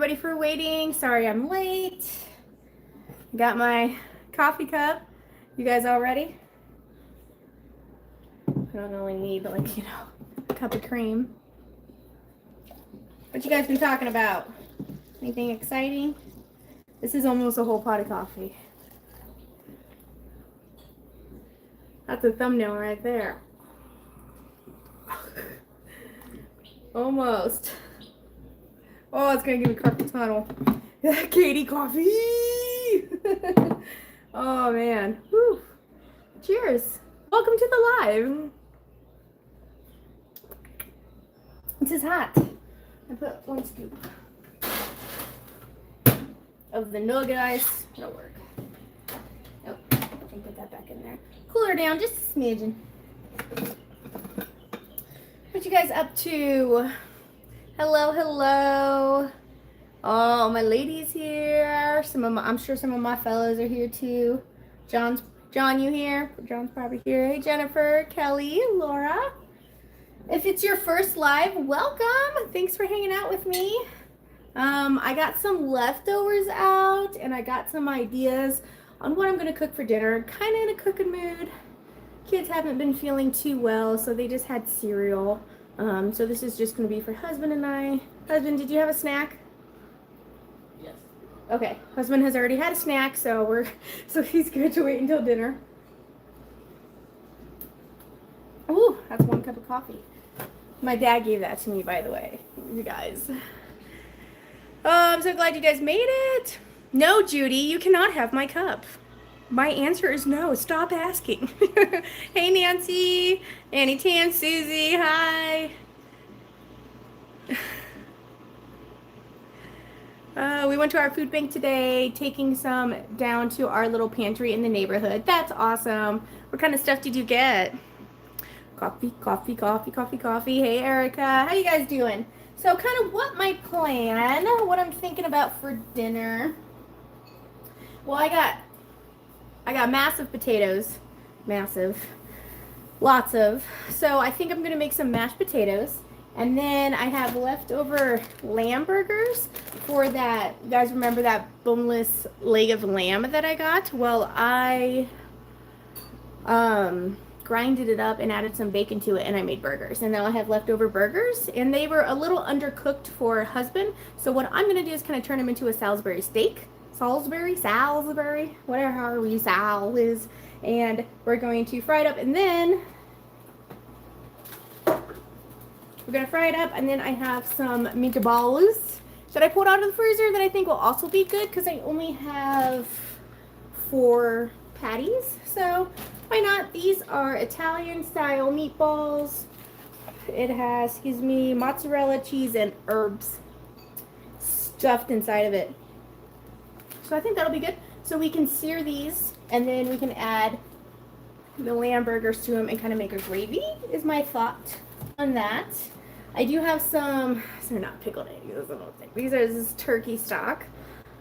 everybody for waiting. Sorry I'm late. Got my coffee cup. You guys all ready? I don't only need, but like, a cup of cream. What you guys been talking about? Anything exciting? This is almost a whole pot of coffee. That's a thumbnail right there. Almost. Oh, it's gonna give me carpal tunnel. Katie coffee. Oh man. Whew. Cheers. Welcome to the live. This is hot. I put 1 scoop of the nugget ice. It'll work. Nope. I can put that back in there. Cool her down just a smidgen. What you guys up to? Hello, hello. Oh, my lady's here. I'm sure some of my fellows are here too. John, you here? John's probably here. Hey, Jennifer, Kelly, Laura. If it's your first live, welcome. Thanks for hanging out with me. I got some leftovers out, and I got some ideas on what I'm gonna cook for dinner. Kind of in a cooking mood. Kids haven't been feeling too well, so they just had cereal. So this is just gonna be for husband and I. Husband, did you have a snack? Yes. Okay, husband has already had a snack, so he's good to wait until dinner. Ooh, that's 1 cup of coffee. My dad gave that to me, by the way, you guys. Oh, I'm so glad you guys made it. No, Judy, you cannot have my cup. My answer is no. Stop asking. Hey, Nancy, Annie Tan, Susie, hi. We went to our food bank today, taking some down to our little pantry in the neighborhood. That's awesome. What kind of stuff did you get? Coffee, coffee, coffee, coffee, coffee. Hey, Erica. How you guys doing? So kind of what my plan, what I'm thinking about for dinner. Well, I got massive potatoes. Massive. Lots of. So I think I'm going to make some mashed potatoes. And then I have leftover lamb burgers for that. You guys remember that boneless leg of lamb that I got? Well, I grinded it up and added some bacon to it, and I made burgers. And now I have leftover burgers, and they were a little undercooked for husband. So what I'm going to do is kind of turn them into a Salisbury steak. Salisbury, whatever, however you Sal is. And we're going to fry it up, and then we're going to fry it up, and then I have some meatballs that I pulled out of the freezer that I think will also be good because I only have 4 patties. So why not? These are Italian style meatballs. It has, mozzarella, cheese, and herbs stuffed inside of it. So I think that'll be good. So we can sear these, and then we can add the lamb burgers to them and kind of make a gravy, is my thought on that. I do have some, they're not pickled eggs, I don't think. This is turkey stock.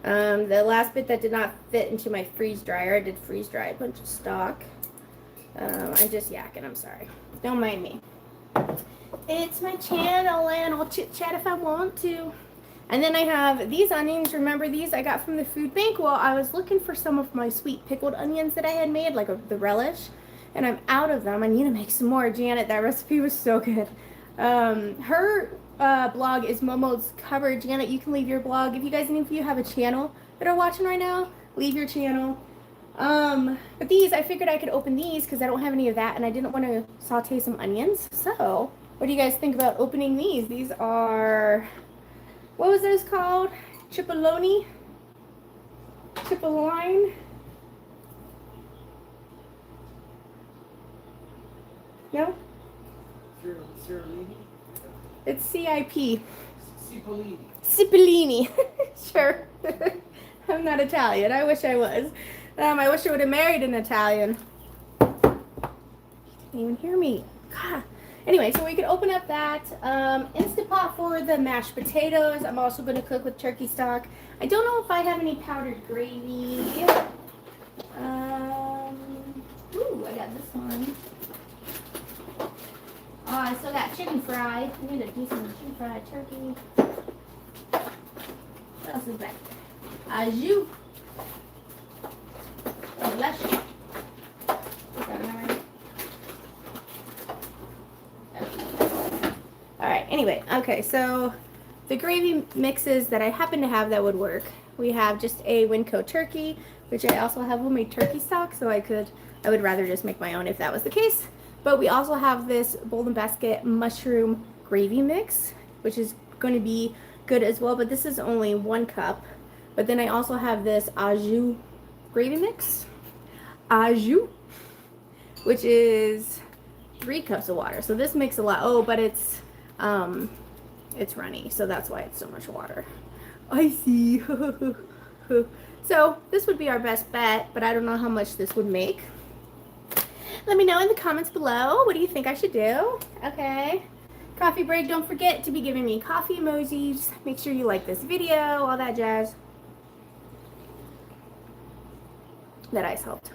The last bit that did not fit into my freeze dryer, I did freeze dry a bunch of stock. I'm just yakking, I'm sorry. Don't mind me. It's my channel, and I'll chit chat if I want to. And then I have these onions. Remember these I got from the food bank? Well, I was looking for some of my sweet pickled onions that I had made, like the relish, and I'm out of them. I need to make some more. Janet, that recipe was so good. Her blog is Momo's Cover. Janet, you can leave your blog. If you guys, any of you have a channel that are watching right now, leave your channel. But these, I figured I could open these because I don't have any of that, and I didn't want to saute some onions. So, what do you guys think about opening these? These are, what was those called? Cipollone? Cipollone? No? Cipollini? It's C-I-P. Cipollini. Cipollini. Sure. I'm not Italian. I wish I was. I wish I would have married an Italian. You didn't even hear me. God. Anyway, so we could open up that Instant Pot for the mashed potatoes. I'm also going to cook with turkey stock. I don't know if I have any powdered gravy. Ooh, I got this one. Oh, I still got chicken fry. I need to do some chicken fried turkey. else is back there? Au jus. Lush. Is that right? Alright, anyway, okay, so the gravy mixes that I happen to have that would work. We have just a Winco turkey, which I also have homemade turkey stock, so I would rather just make my own if that was the case. But we also have this Bold and Basket mushroom gravy mix, which is going to be good as well, but this is only 1 cup. But then I also have this au jus gravy mix, au jus, which is 3 cups of water. So this makes a lot. Oh, but it's runny, so that's why it's so much water. I see. So this would be our best bet, but I don't know how much this would make. Let me know in the comments below. What do you think I should do? Okay. Coffee break. Don't forget to be giving me coffee emojis. Make sure you like this video, all that jazz. That ice helped.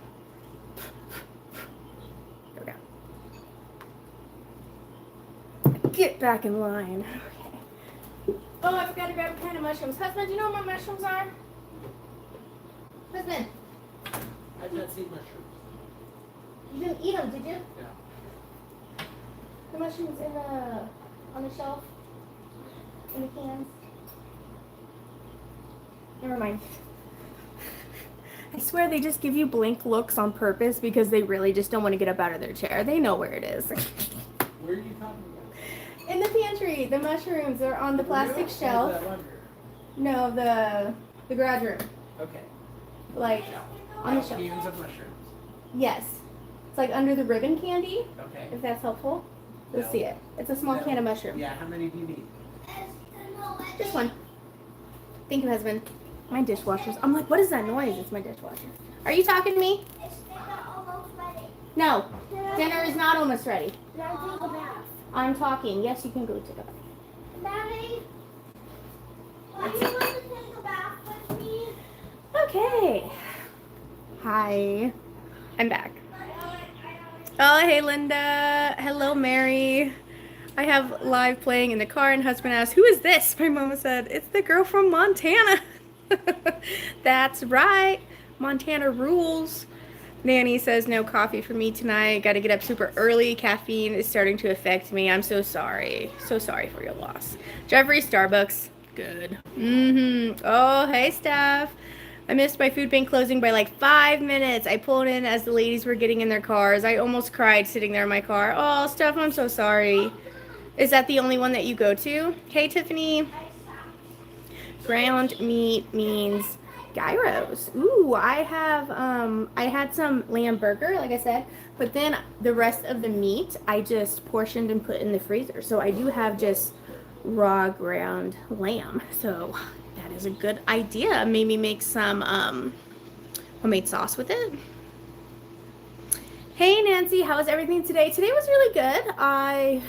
There we go. Get back in line. Okay. Oh, I forgot to grab a can of mushrooms. Husband, do you know where my mushrooms are? Husband. I've not seen mushrooms. You didn't eat them, did you? Yeah. The mushrooms on the shelf, in the cans. Never mind. I swear they just give you blank looks on purpose because they really just don't want to get up out of their chair. They know where it is. Where are you talking about? In the pantry, the mushrooms are on the plastic shelf. No, the garage room. Okay. Like on the shelf. Cans of mushrooms. Yes. It's like under the ribbon candy. Okay. If that's helpful. You'll No. see it. It's a small No. can of mushrooms. Yeah, how many do you need? Just one. Thank you, husband. My dishwasher's. I'm like, what is that noise? It's my dishwasher. Are you talking to me? No. Dinner is not almost ready. I'm talking. Yes, you can go take a bath. Daddy, are you going to take a bath with me? Okay. Hi. I'm back. Oh, hey, Linda. Hello, Mary. I have live playing in the car, and husband asked, who is this? My mama said, it's the girl from Montana. That's right. Montana rules. Nanny says, no coffee for me tonight. Got to get up super early. Caffeine is starting to affect me. I'm so sorry. So sorry for your loss. Jeffrey, Starbucks. Good. Oh, hey, Steph. I missed my food bank closing by like 5 minutes. I pulled in as the ladies were getting in their cars. I almost cried sitting there in my car. Oh, Steph, I'm so sorry. Is that the only one that you go to? Hey, Tiffany. Ground meat means gyros. Ooh, I had some lamb burger, like I said, but then the rest of the meat I just portioned and put in the freezer. So I do have just raw ground lamb. So that is a good idea. Maybe make some homemade sauce with it. Hey Nancy, how was everything today? Today was really good. I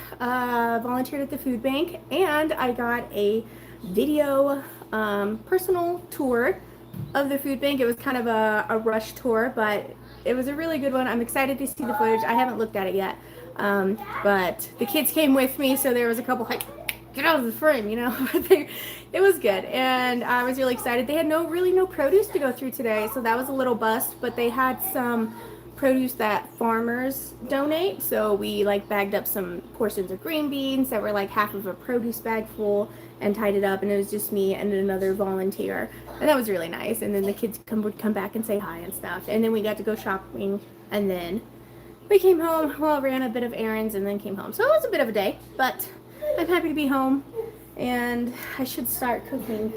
volunteered at the food bank and I got a video personal tour of the food bank. It was kind of a rush tour, but it was a really good one. I'm excited to see the footage. I haven't looked at it yet, but the kids came with me, so there was a couple like, get out of the frame, you know. It was good, and I was really excited. They had no produce to go through today, so that was a little bust, but they had some produce that farmers donate, so we like bagged up some portions of green beans that were like half of a produce bag full and tied it up, and it was just me and another volunteer, and that was really nice. And then the kids would come back and say hi and stuff, and then we got to go shopping, and then we came home. Well, ran a bit of errands and then came home, so it was a bit of a day, but I'm happy to be home, and I should start cooking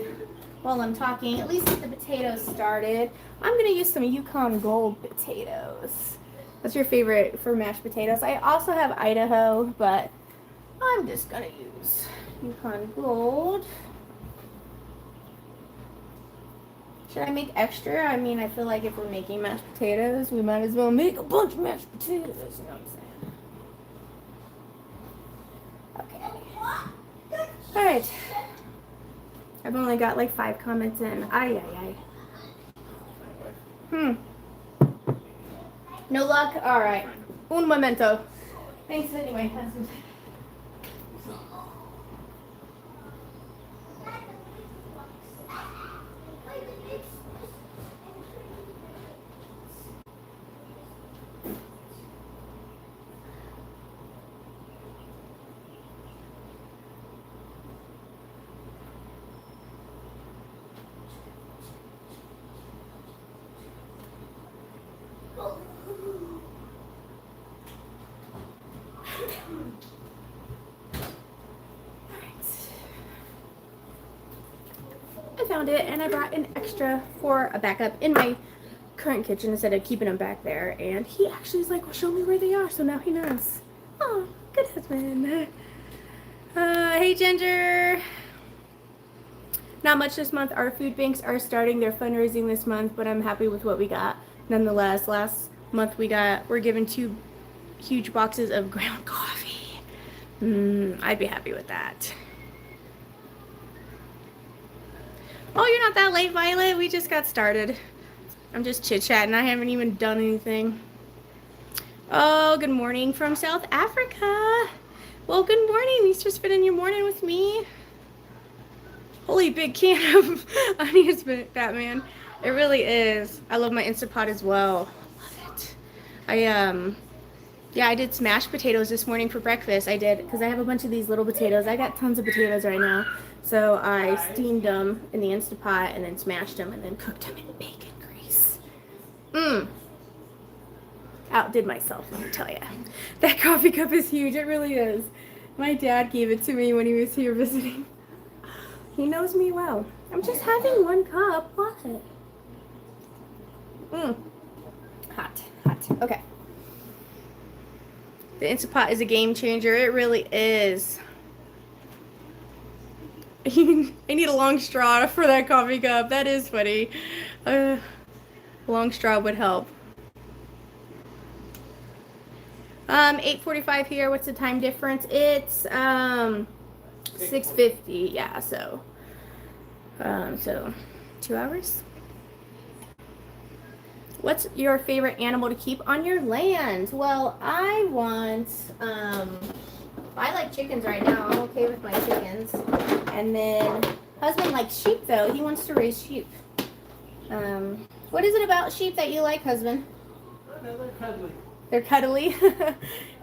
while I'm talking, at least get the potatoes started. I'm going to use some Yukon Gold potatoes. That's your favorite for mashed potatoes. I also have Idaho, but I'm just going to use Yukon Gold. Should I make extra? I mean, I feel like if we're making mashed potatoes, we might as well make a bunch of mashed potatoes. You know what I'm saying? Okay. All right. I've only got like 5 comments in. Ay, ay, ay. No luck? Alright. Un momento. Thanks anyway, husband. I found it and I brought an extra for a backup in my current kitchen instead of keeping them back there. And he actually is like, well, show me where they are. So now he knows. Oh, good husband. Hey, Ginger. Not much this month. Our food banks are starting their fundraising this month, but I'm happy with what we got. Nonetheless, last month we're given 2 huge boxes of ground coffee. I'd be happy with that. Oh, you're not that late, Violet. We just got started. I'm just chit-chatting. I haven't even done anything. Oh, good morning from South Africa. Well, good morning. Thanks for spending your morning with me. Holy big can of onions, Batman. It really is. I love my Instant Pot as well. Love it. I did smashed potatoes this morning for breakfast. I did, because I have a bunch of these little potatoes. I got tons of potatoes right now. So I steamed them in the Instant Pot and then smashed them and then cooked them in bacon grease. Outdid myself, let me tell you. That coffee cup is huge. It really is. My dad gave it to me when he was here visiting. He knows me well. I'm just having 1 cup. What? Hot. Okay. The Instant Pot is a game changer. It really is. I need a long straw for that coffee cup. That is funny. Long straw would help. 8:45 here. What's the time difference? It's 6:50. Yeah, so 2 hours. What's your favorite animal to keep on your land? Well, I like chickens right now. I'm okay with my chickens. And then husband likes sheep though. He wants to raise sheep. What is it about sheep that you like, husband? No, they're cuddly. They're cuddly.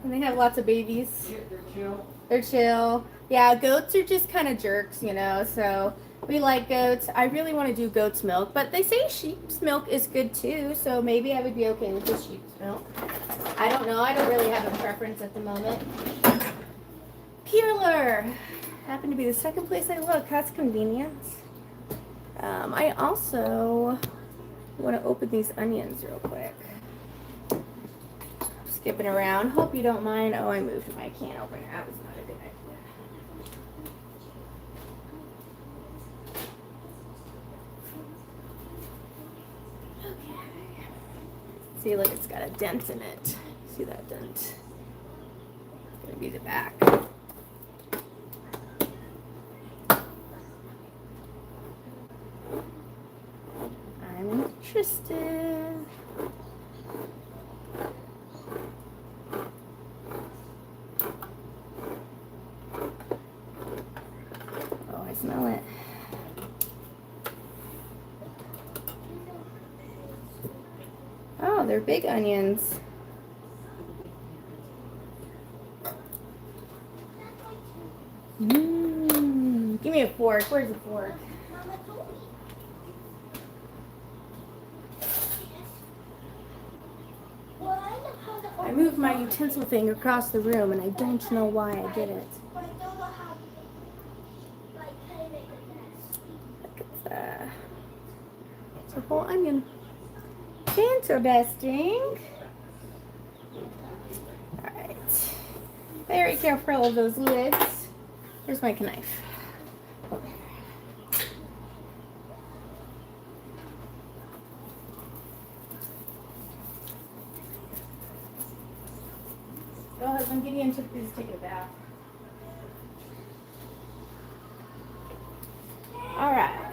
And they have lots of babies. Yeah, they're chill. They're chill. Yeah, goats are just kind of jerks, so we like goats. I really want to do goat's milk, but they say sheep's milk is good too, so maybe I would be okay with the sheep's milk. I don't know. I don't really have a preference at the moment. Peeler. Happened to be the second place I look. That's convenient. I also want to open these onions real quick. Skipping around. Hope you don't mind. Oh, I moved my can opener. That was not a good idea. Okay. See, look, it's got a dent in it. See that dent? It's gonna be the back. I'm interested. Oh, I smell it. Oh, they're big onions. Give me a fork. Where's the fork? Mama told me. Well, I know how to I moved my utensil thing across the room and I don't know why I did it. But I don't know how, like, how to make a mess. Look at that. It's a whole onion. Interesting. Alright. Very careful of those lids. Here's my knife. Go ahead, I'm getting into please take a bath. Alright.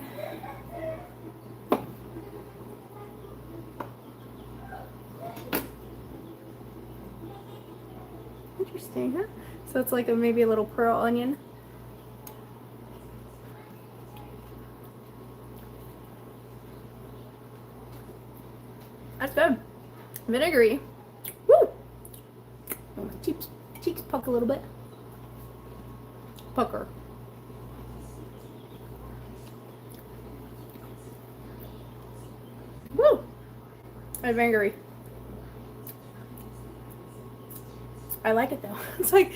Interesting, huh? So it's like maybe a little pearl onion. That's good. Vinegary. Woo! Oh, my cheeks puck a little bit. Pucker. Woo! That's vinegary. I like it though. It's like,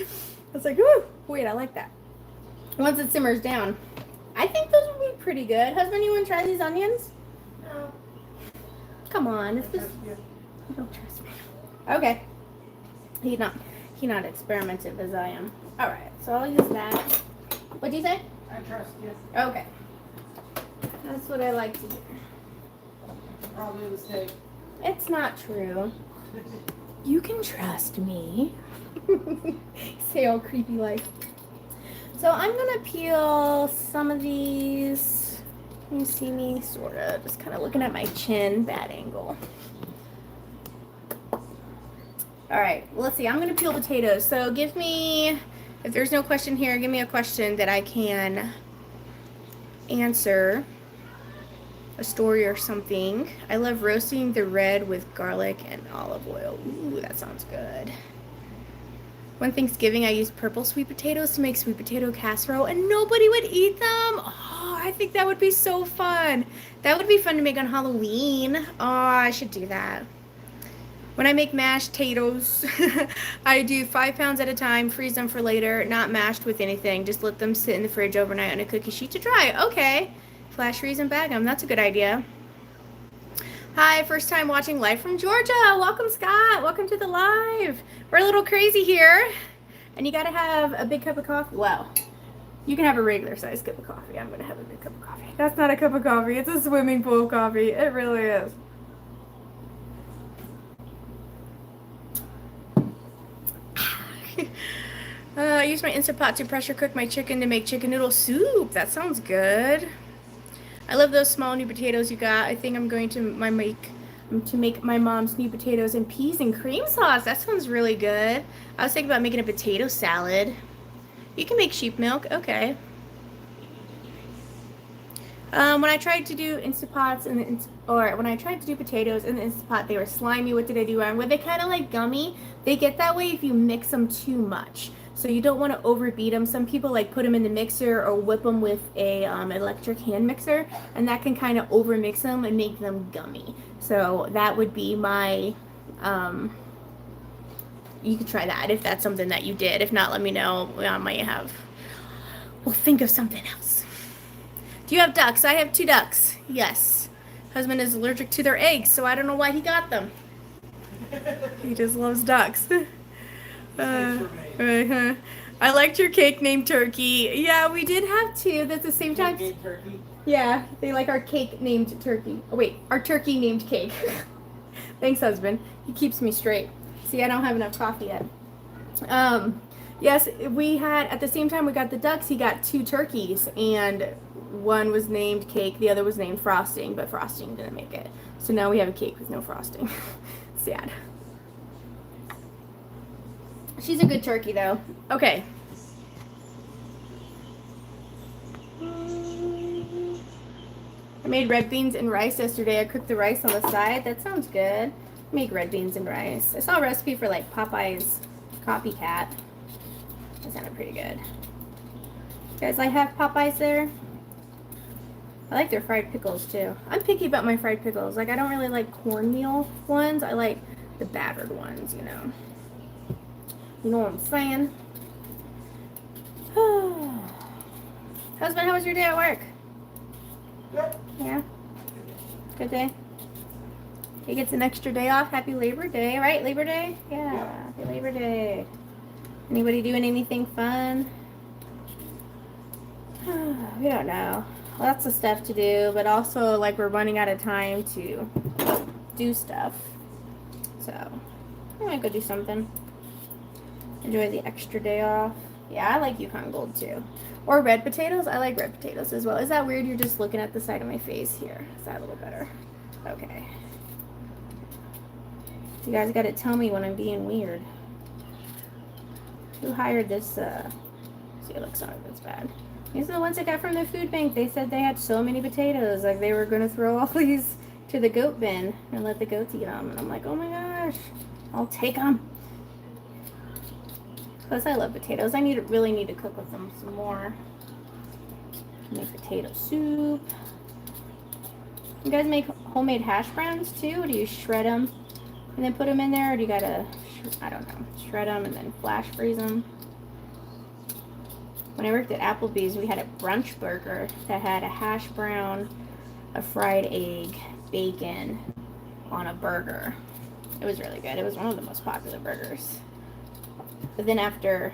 woo! Wait, I like that. Once it simmers down, I think those would be pretty good. Husband, you want to try these onions? No. Come on. It's I just, trust you. you don't trust me. Okay. He not experimentative as I am. All right. So I'll use that. What do you say? I trust you. Okay. That's what I like to do. Probably a mistake. It's not true. You can trust me. Say all creepy like. So I'm gonna peel some of these. Can you see me? Sorta. Just kind of looking at my chin. Bad angle. All right. Well, let's see. I'm gonna peel potatoes. So give me, if there's no question here, give me a question that I can answer. A story or something. I love roasting the red with garlic and olive oil. Ooh, that sounds good. One Thanksgiving, I used purple sweet potatoes to make sweet potato casserole, and nobody would eat them. Oh, I think that would be so fun. That would be fun to make on Halloween. Oh, I should do that. When I make mashed potatoes, I do 5 pounds at a time, freeze them for later, not mashed with anything. Just let them sit in the fridge overnight on a cookie sheet to dry. Okay. Flash freeze and bag them. That's a good idea. Hi, first time watching live from Georgia. Welcome, Scott. Welcome to the live. We're a little crazy here. And you got to have a big cup of coffee. Well, you can have a regular sized cup of coffee. I'm going to have a big cup of coffee. That's not a cup of coffee. It's a swimming pool coffee. It really is. I use my Instant Pot to pressure cook my chicken to make chicken noodle soup. That sounds good. I love those small new potatoes you got. I think I'm going to make my mom's new potatoes and peas and cream sauce. That sounds really good. I was thinking about making a potato salad. You can make sheep milk. Okay. When I tried to do Instant Pots when I tried to do potatoes in the Instant Pot, they were slimy. What did I do wrong? Were they kind of like gummy? They get that way if you mix them too much. So you don't want to overbeat them. Some people like put them in the mixer or whip them with a electric hand mixer, and that can kind of overmix them and make them gummy. So that would be my, you could try that if that's something that you did. If not, let me know. We'll think of something else. Do you have ducks? I have 2 ducks. Yes. Husband is allergic to their eggs, so I don't know why he got them. He just loves ducks. I liked your cake named Turkey. Yeah, we did have 2. That's the same time. Turkey. Yeah, they like our cake named Turkey. Oh wait, our turkey named cake. Thanks, husband. He keeps me straight. See, I don't have enough coffee yet. Yes, we had, at the same time we got the ducks, he got 2 turkeys, and one was named Cake, the other was named Frosting, but Frosting didn't make it. So now we have a cake with no frosting. Sad. She's a good turkey, though. Okay. I made red beans and rice yesterday. I cooked the rice on the side. That sounds good. Make red beans and rice. I saw a recipe for like Popeye's Copycat. That sounded pretty good. Guys, I have Popeyes there. I like their fried pickles too. I'm picky about my fried pickles. Like, I don't really like cornmeal ones. I like the battered ones, you know. You know what I'm saying? Husband, how was your day at work? Yep. Yeah? Good day? He gets an extra day off. Happy Labor Day, right? Labor Day? Yeah. Happy Labor Day. Anybody doing anything fun? We don't know. Lots of stuff to do, but also like we're running out of time to do stuff. So I might go do something. Enjoy the extra day off. Yeah, I like Yukon Gold too. Or red potatoes. I like red potatoes as well. Is that weird? You're just looking at the side of my face here. Is that a little better? Okay. You guys got to tell me when I'm being weird. Who hired this? See, it looks not as bad. These are the ones I got from the food bank. They said they had so many potatoes. Like, they were going to throw all these to the goat bin and let the goats eat them. And I'm like, oh my gosh, I'll take them. Plus, I love potatoes. I really need to cook with them some more. Make potato soup. You guys make homemade hash browns too? Or do you shred them and then put them in there? Or do you gotta, I don't know, shred them and then flash freeze them? when I worked at Applebee's, we had a brunch burger that had a hash brown, a fried egg, bacon on a burger. It was really good. It was one of the most popular burgers. But then after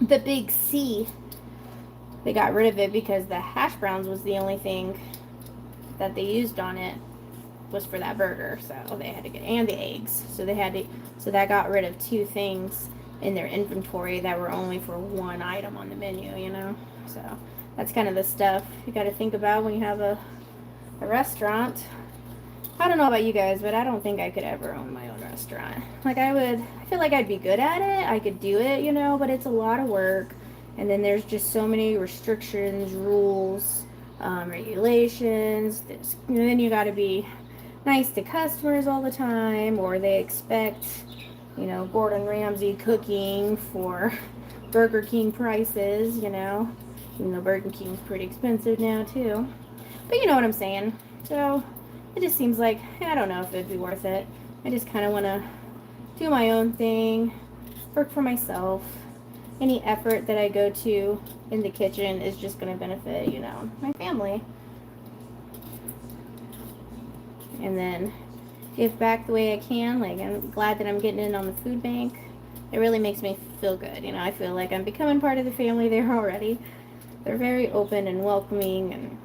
the Big C, they got rid of it because the hash browns was the only thing that they used on it was for that burger. So they had to get, and the eggs. So they had to, so that got rid of 2 things in their inventory that were only for 1 item on the menu, you know? So that's kind of the stuff you got to think about when you have a restaurant. I don't know about you guys, but I don't think I could ever own my own restaurant. Like I feel like I'd be good at it. I could do it, you know, but it's a lot of work. And then there's just so many restrictions, rules, regulations. And then you got to be nice to customers all the time, or they expect, you know, Gordon Ramsay cooking for Burger King prices, you know, even though Burger King's pretty expensive now too. But you know what I'm saying. So it just seems like, I don't know if it'd be worth it. I just kind of want to do my own thing, work for myself. Any effort that I go to in the kitchen is just going to benefit, you know, my family. And then give back the way I can. Like, I'm glad that I'm getting in on the food bank. It really makes me feel good. You know, I feel like I'm becoming part of the family there already. They're very open and welcoming, and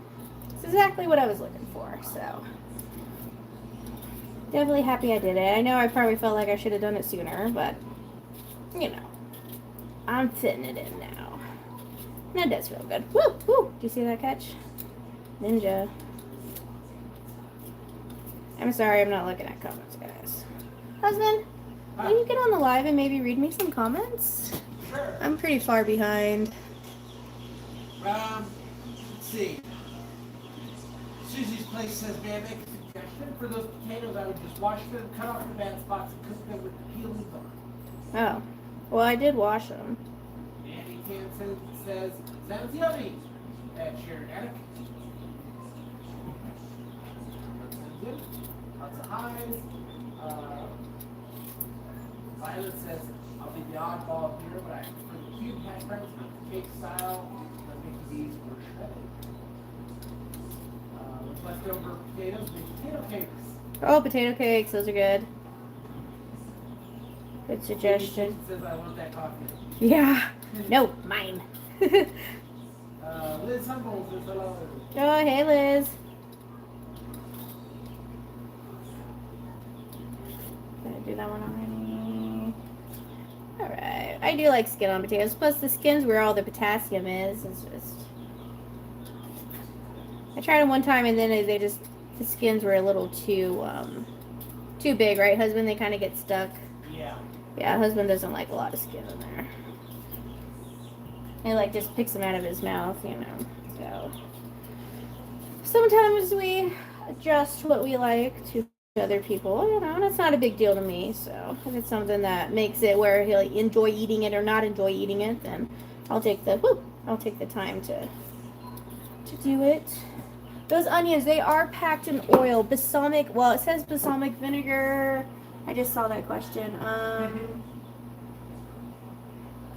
it's exactly what I was looking for. So definitely happy I did it. I know I probably felt like I should have done it sooner, but you know, I'm fitting it in now. And it does feel good. Woo! Woo! Do you see that catch? Ninja. I'm sorry, I'm not looking at comments, guys. Husband, will you get on the live and maybe read me some comments? Sure. I'm pretty far behind. Let's see. Susie's Place says, may I make a suggestion? For those potatoes, I would just wash them, cut off the bad spots, and cook them with the peelings on. Oh. Well, I did wash them. Andy Hansen says, sounds yummy. At Sharon Attic. Good. Lots of highs. Violet says, I'll be the oddball here, but I prefer the cube hash browns with cake style. I think these were shredded. With leftover potatoes, make potato cakes. Oh, potato cakes. Those are good. Good suggestion. Says, I want that coffee. Yeah. No, mine. Liz Humboldt says hello. Oh, hey, Liz. Did I do that one already? Alright. I do like skin on potatoes. Plus, the skin's where all the potassium is. It's just... I tried them one time, and then they just... The skins were a little too big, right, husband? They kind of get stuck. Yeah. Yeah, husband doesn't like a lot of skin in there. He like just picks them out of his mouth, you know. So sometimes we adjust what we like to other people, you know, and it's not a big deal to me. So if it's something that makes it where he'll enjoy eating it or not enjoy eating it, then I'll take the time to do it. Those onions, they are packed in oil. Balsamic, well, it says balsamic vinegar. I just saw that question.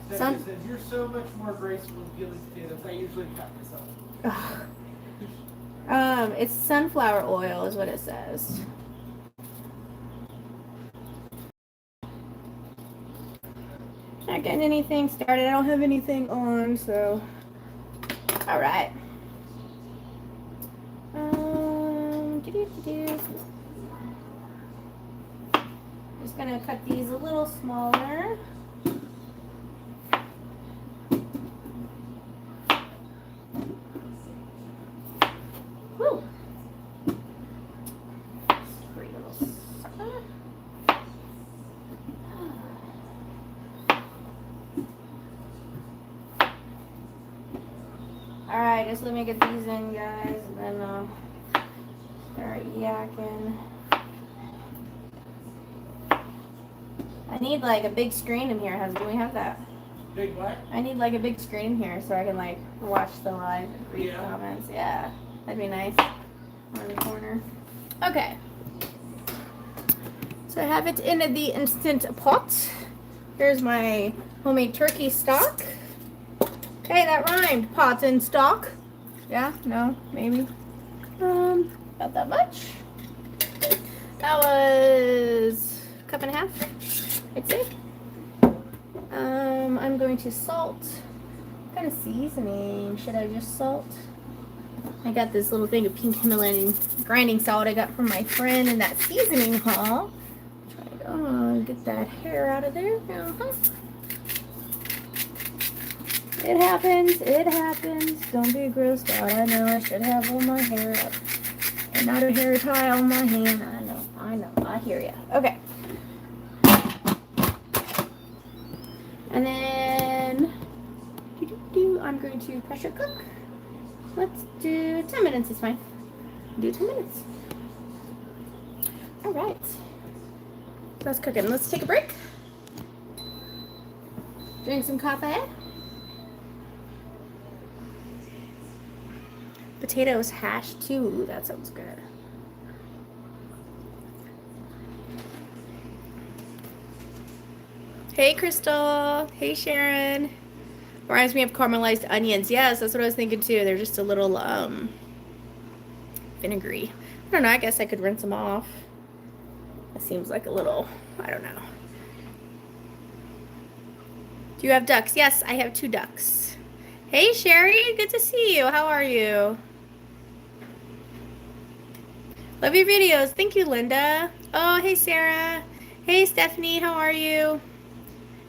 Stephanie says, you're so much more graceful in peeling potatoes. I usually cut myself. It's sunflower oil is what it says. Not getting anything started. I don't have anything on, so. All right. Just gonna cut these a little smaller. Woo! Sweet little sucker. Alright, just let me get these in, guys, and then start yakking. I need like a big screen in here. Do we have that? Big what? I need like a big screen here so I can like watch the live and read comments. Yeah, that'd be nice. On the corner. Okay. So I have it in the Instant Pot. Here's my homemade turkey stock. Hey, that rhymed. Pots in stock. Yeah, no, maybe. About that much. That was a cup and a half, I'd say. I'm going to salt. What kind of seasoning should I just salt? I got this little thing of pink Himalayan grinding salt I got from my friend in that seasoning haul. Try to get that hair out of there. It happens. It happens. Don't be grossed out. I know I should have all my hair up and not a hair tie on my hand. I know. I hear ya. Okay. And then I'm going to pressure cook. Let's do 10 minutes is fine. Do 10 minutes. All right. So that's cooking. Let's take a break. Drink some coffee. Potatoes hashed too. Ooh, that sounds good. Hey, Crystal. Hey, Sharon. Reminds me of caramelized onions. Yes, that's what I was thinking too. They're just a little vinegary. I don't know. I guess I could rinse them off. It seems like a little, I don't know. Do you have ducks? Yes, I have 2 ducks. Hey, Sherry. Good to see you. How are you? Love your videos. Thank you, Linda. Oh, hey, Sarah. Hey, Stephanie. How are you?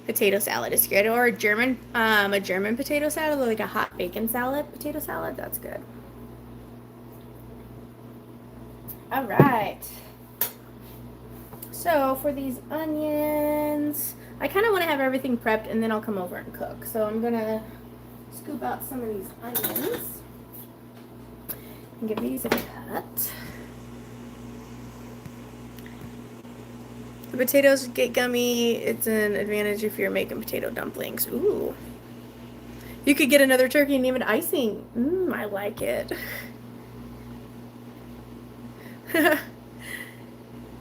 Potato salad is good, or a German potato salad, like a hot bacon salad, potato salad. That's good. All right. So for these onions, I kind of want to have everything prepped, and then I'll come over and cook. So I'm gonna scoop out some of these onions and give these a cut. The potatoes get gummy. It's an advantage if you're making potato dumplings. Ooh. You could get another turkey and name it icing. I like it.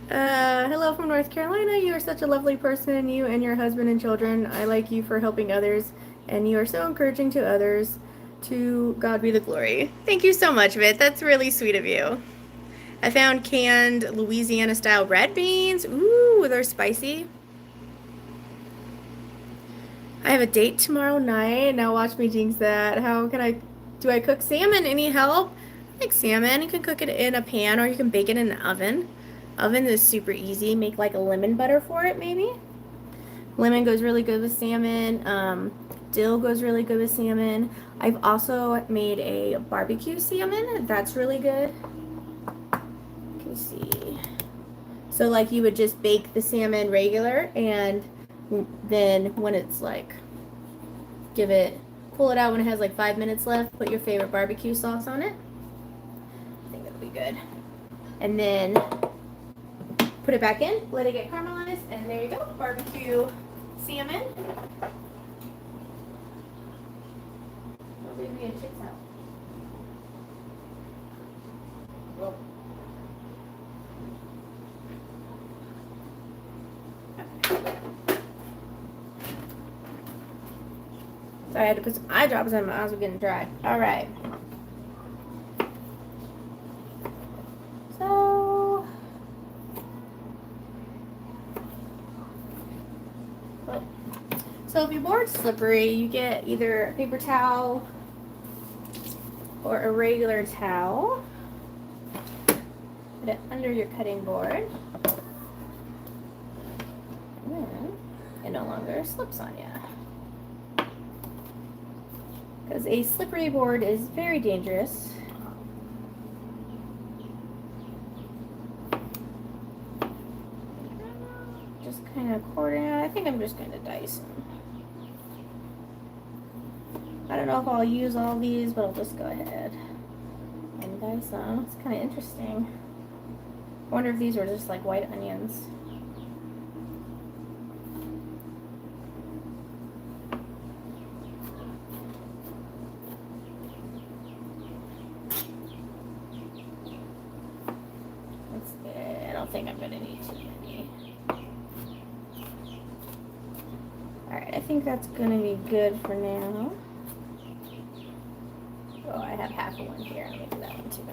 Hello from North Carolina. You are such a lovely person. You and your husband and children. I like you for helping others, and you are so encouraging to others. To God be the glory. Thank you so much, Vit. That's really sweet of you. I found canned Louisiana-style red beans. Ooh, they're spicy. I have a date tomorrow night. Now watch me jinx that. Do I cook salmon? Any help? I like salmon. You can cook it in a pan, or you can bake it in the oven. Oven is super easy. Make like a lemon butter for it, maybe. Lemon goes really good with salmon. Dill goes really good with salmon. I've also made a barbecue salmon. That's really good. See, so like you would just bake the salmon regular, and then when it's like, pull it out when it has like 5 minutes left, put your favorite barbecue sauce on it. I think that'll be good. And then put it back in, let it get caramelized, and there you go, barbecue salmon. Leave me a chicks out. Well. Sorry, I had to put some eye drops on. My eyes were getting dry. All right. So if your board's slippery, you get either a paper towel or a regular towel. Put it under your cutting board. And then it no longer slips on you. Because a slippery board is very dangerous. Just kind of quartering it. I think I'm just going to dice them. I don't know if I'll use all these, but I'll just go ahead and dice them. It's kind of interesting. I wonder if these were just like white onions. I don't think I'm gonna need too many. Alright, I think that's gonna be good for now. have half of one here. Let me do that one too.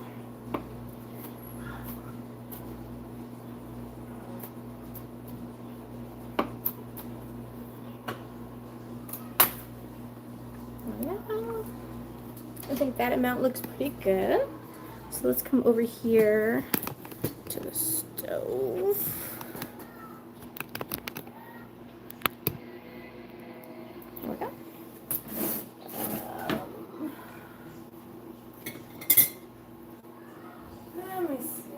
I think that amount looks pretty good. So let's come over here to the stove. There we go. Let me see.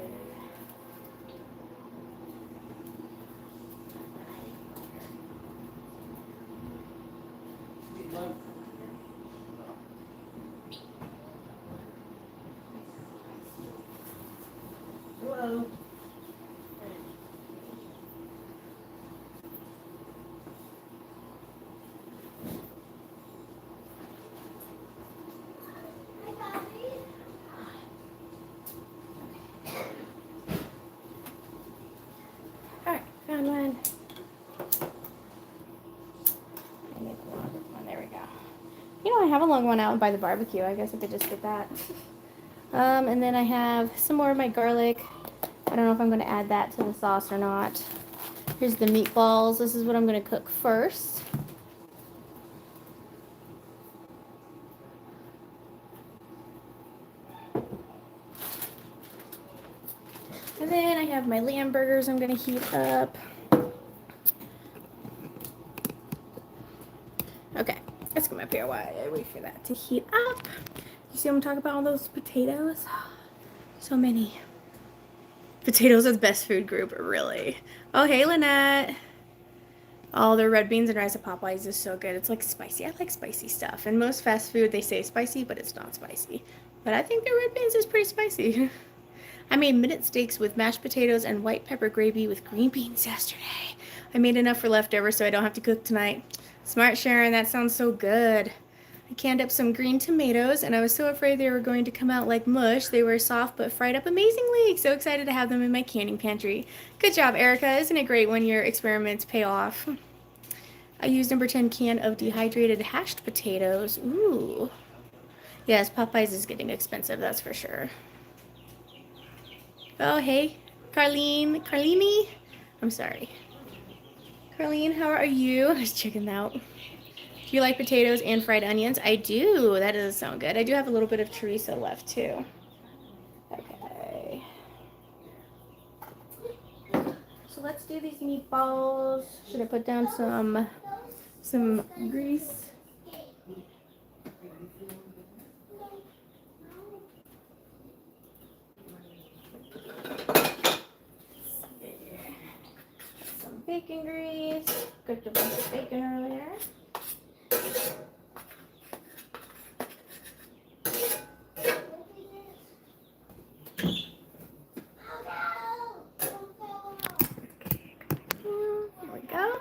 Hello. Alright, found one. I need a longer one. There we go. You know, I have a long one out by the barbecue. I guess I could just get that. And then I have some more of my garlic. I don't know if I'm going to add that to the sauce or not. Here's the meatballs. This is what I'm going to cook first. And then I have my lamb burgers I'm going to heat up. Okay, let's come up here while I wait for that to heat up. You see what I'm talking about, all those potatoes? So many. Potatoes are the best food group, really. Oh, hey, Lynette. Oh, the red beans and rice at Popeyes is so good. It's like spicy. I like spicy stuff. And most fast food, they say spicy, but it's not spicy. But I think their red beans is pretty spicy. I made minute steaks with mashed potatoes and white pepper gravy with green beans yesterday. I made enough for leftovers so I don't have to cook tonight. Smart, Sharon. That sounds so good. I canned up some green tomatoes, and I was so afraid they were going to come out like mush. They were soft but fried up amazingly. So excited to have them in my canning pantry. Good job, Erica. Isn't it great when your experiments pay off? I used number 10 can of dehydrated hashed potatoes. Ooh. Yes, Popeyes is getting expensive, that's for sure. Oh, hey, Carlene. Carlini? I'm sorry. Carlene, how are you? I was checking out. Do you like potatoes and fried onions? I do. That does sound good. I do have a little bit of chorizo left, too. Okay. So let's do these meatballs. Should I put down some grease? Some bacon grease. Cooked a bunch of bacon earlier. There we go.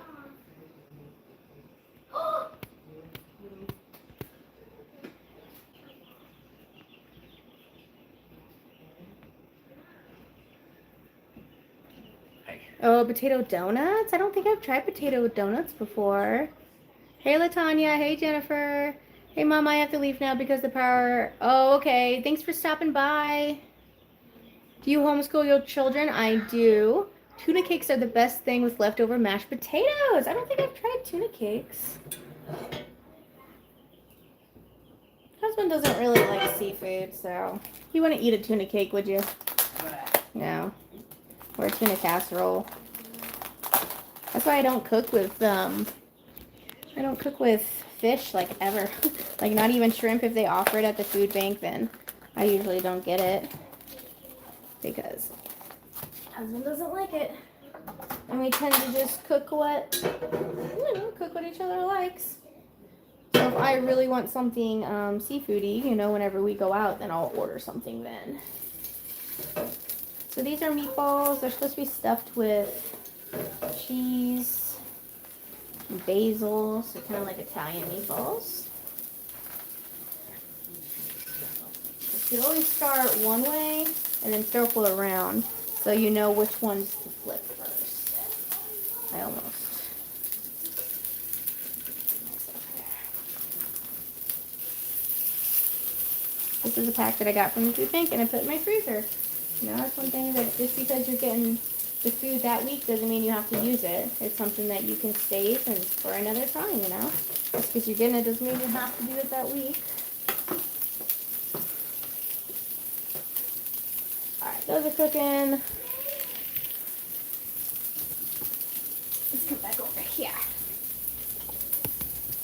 Oh, potato donuts? I don't think I've tried potato donuts before. Hey, LaTanya. Hey, Jennifer. Hey, Mom, I have to leave now because the power... Oh, okay. Thanks for stopping by. Do you homeschool your children? I do. Tuna cakes are the best thing with leftover mashed potatoes. I don't think I've tried tuna cakes. Husband doesn't really like seafood, so... You wouldn't eat a tuna cake, would you? No. Or a tuna casserole. That's why I don't cook with fish like ever. Like not even shrimp. If they offer it at the food bank, then I usually don't get it because husband doesn't like it. And we tend to just cook what each other likes. So if I really want something seafoody, whenever we go out, then I'll order something then. So these are meatballs. They're supposed to be stuffed with cheese, and basil, so kind of like Italian meatballs. You always start one way and then circle around so you know which ones to flip first. I almost. This This is a pack that I got from the food bank and I put in my freezer. You know, that's one thing that just because you're getting the food that week doesn't mean you have to use it. It's something that you can save and for another time, you know. Just because you're getting it doesn't mean you have to do it that week. Alright, those are cooking. Let's come back over here.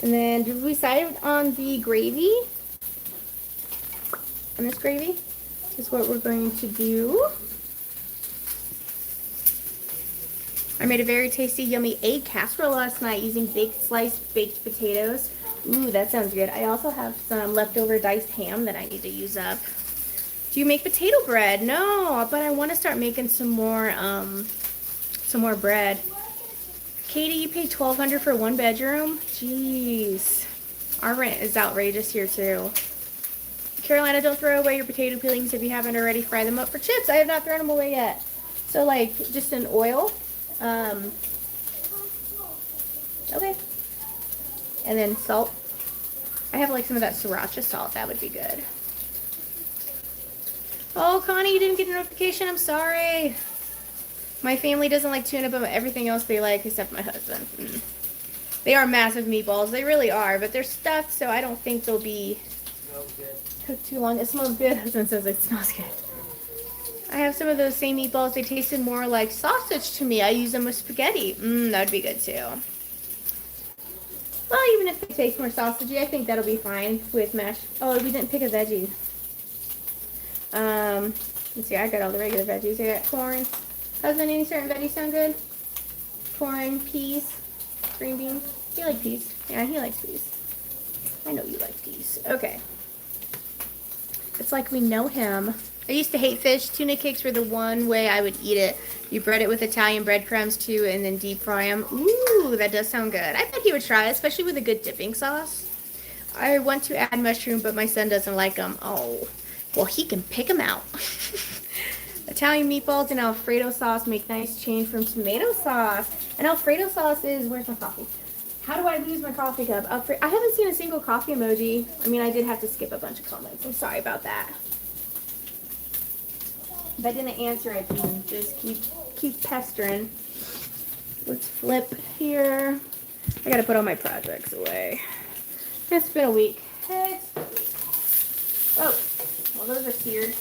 And then did we decide on the gravy? On this gravy? This is what we're going to do. I made a very tasty, yummy egg casserole last night using sliced baked potatoes. Ooh, that sounds good. I also have some leftover diced ham that I need to use up. Do you make potato bread? No, but I want to start making some more bread. Katie, you paid $1,200 for 1 bedroom? Jeez. Our rent is outrageous here too. Carolina, don't throw away your potato peelings if you haven't already. Fry them up for chips. I have not thrown them away yet. So like just in oil. Okay. And then salt. I have like some of that sriracha salt. That would be good. Oh, Connie, you didn't get a notification. I'm sorry. My family doesn't like tuna, but everything else they like except my husband. They are massive meatballs. They really are, but they're stuffed, so I don't think they'll be cooked too long. It smells good. Husband says it smells good. I have some of those same meatballs. They tasted more like sausage to me. I use them with spaghetti. That would be good too. Well, even if they taste more sausagey, I think that'll be fine with mashed. Oh, we didn't pick a veggie. Let's see. I got all the regular veggies. I got corn. Husband, any certain veggies sound good? Corn, peas, green beans. You like peas? Yeah, he likes peas. I know you like peas. Okay. It's like we know him. I used to hate fish. Tuna cakes were the one way I would eat it. You bread it with Italian breadcrumbs too and then deep fry them. Ooh, that does sound good. I bet he would try it, especially with a good dipping sauce. I want to add mushroom, but my son doesn't like them. Oh, well, he can pick them out. Italian meatballs and Alfredo sauce make nice change from tomato sauce. And Alfredo sauce is, where's my coffee? How do I lose my coffee cup? I haven't seen a single coffee emoji. I mean, I did have to skip a bunch of comments. I'm sorry about that. If I didn't answer it, then just keep pestering. Let's flip here. I gotta put all my projects away. It's been a week. Hey. Oh, well, those are seared.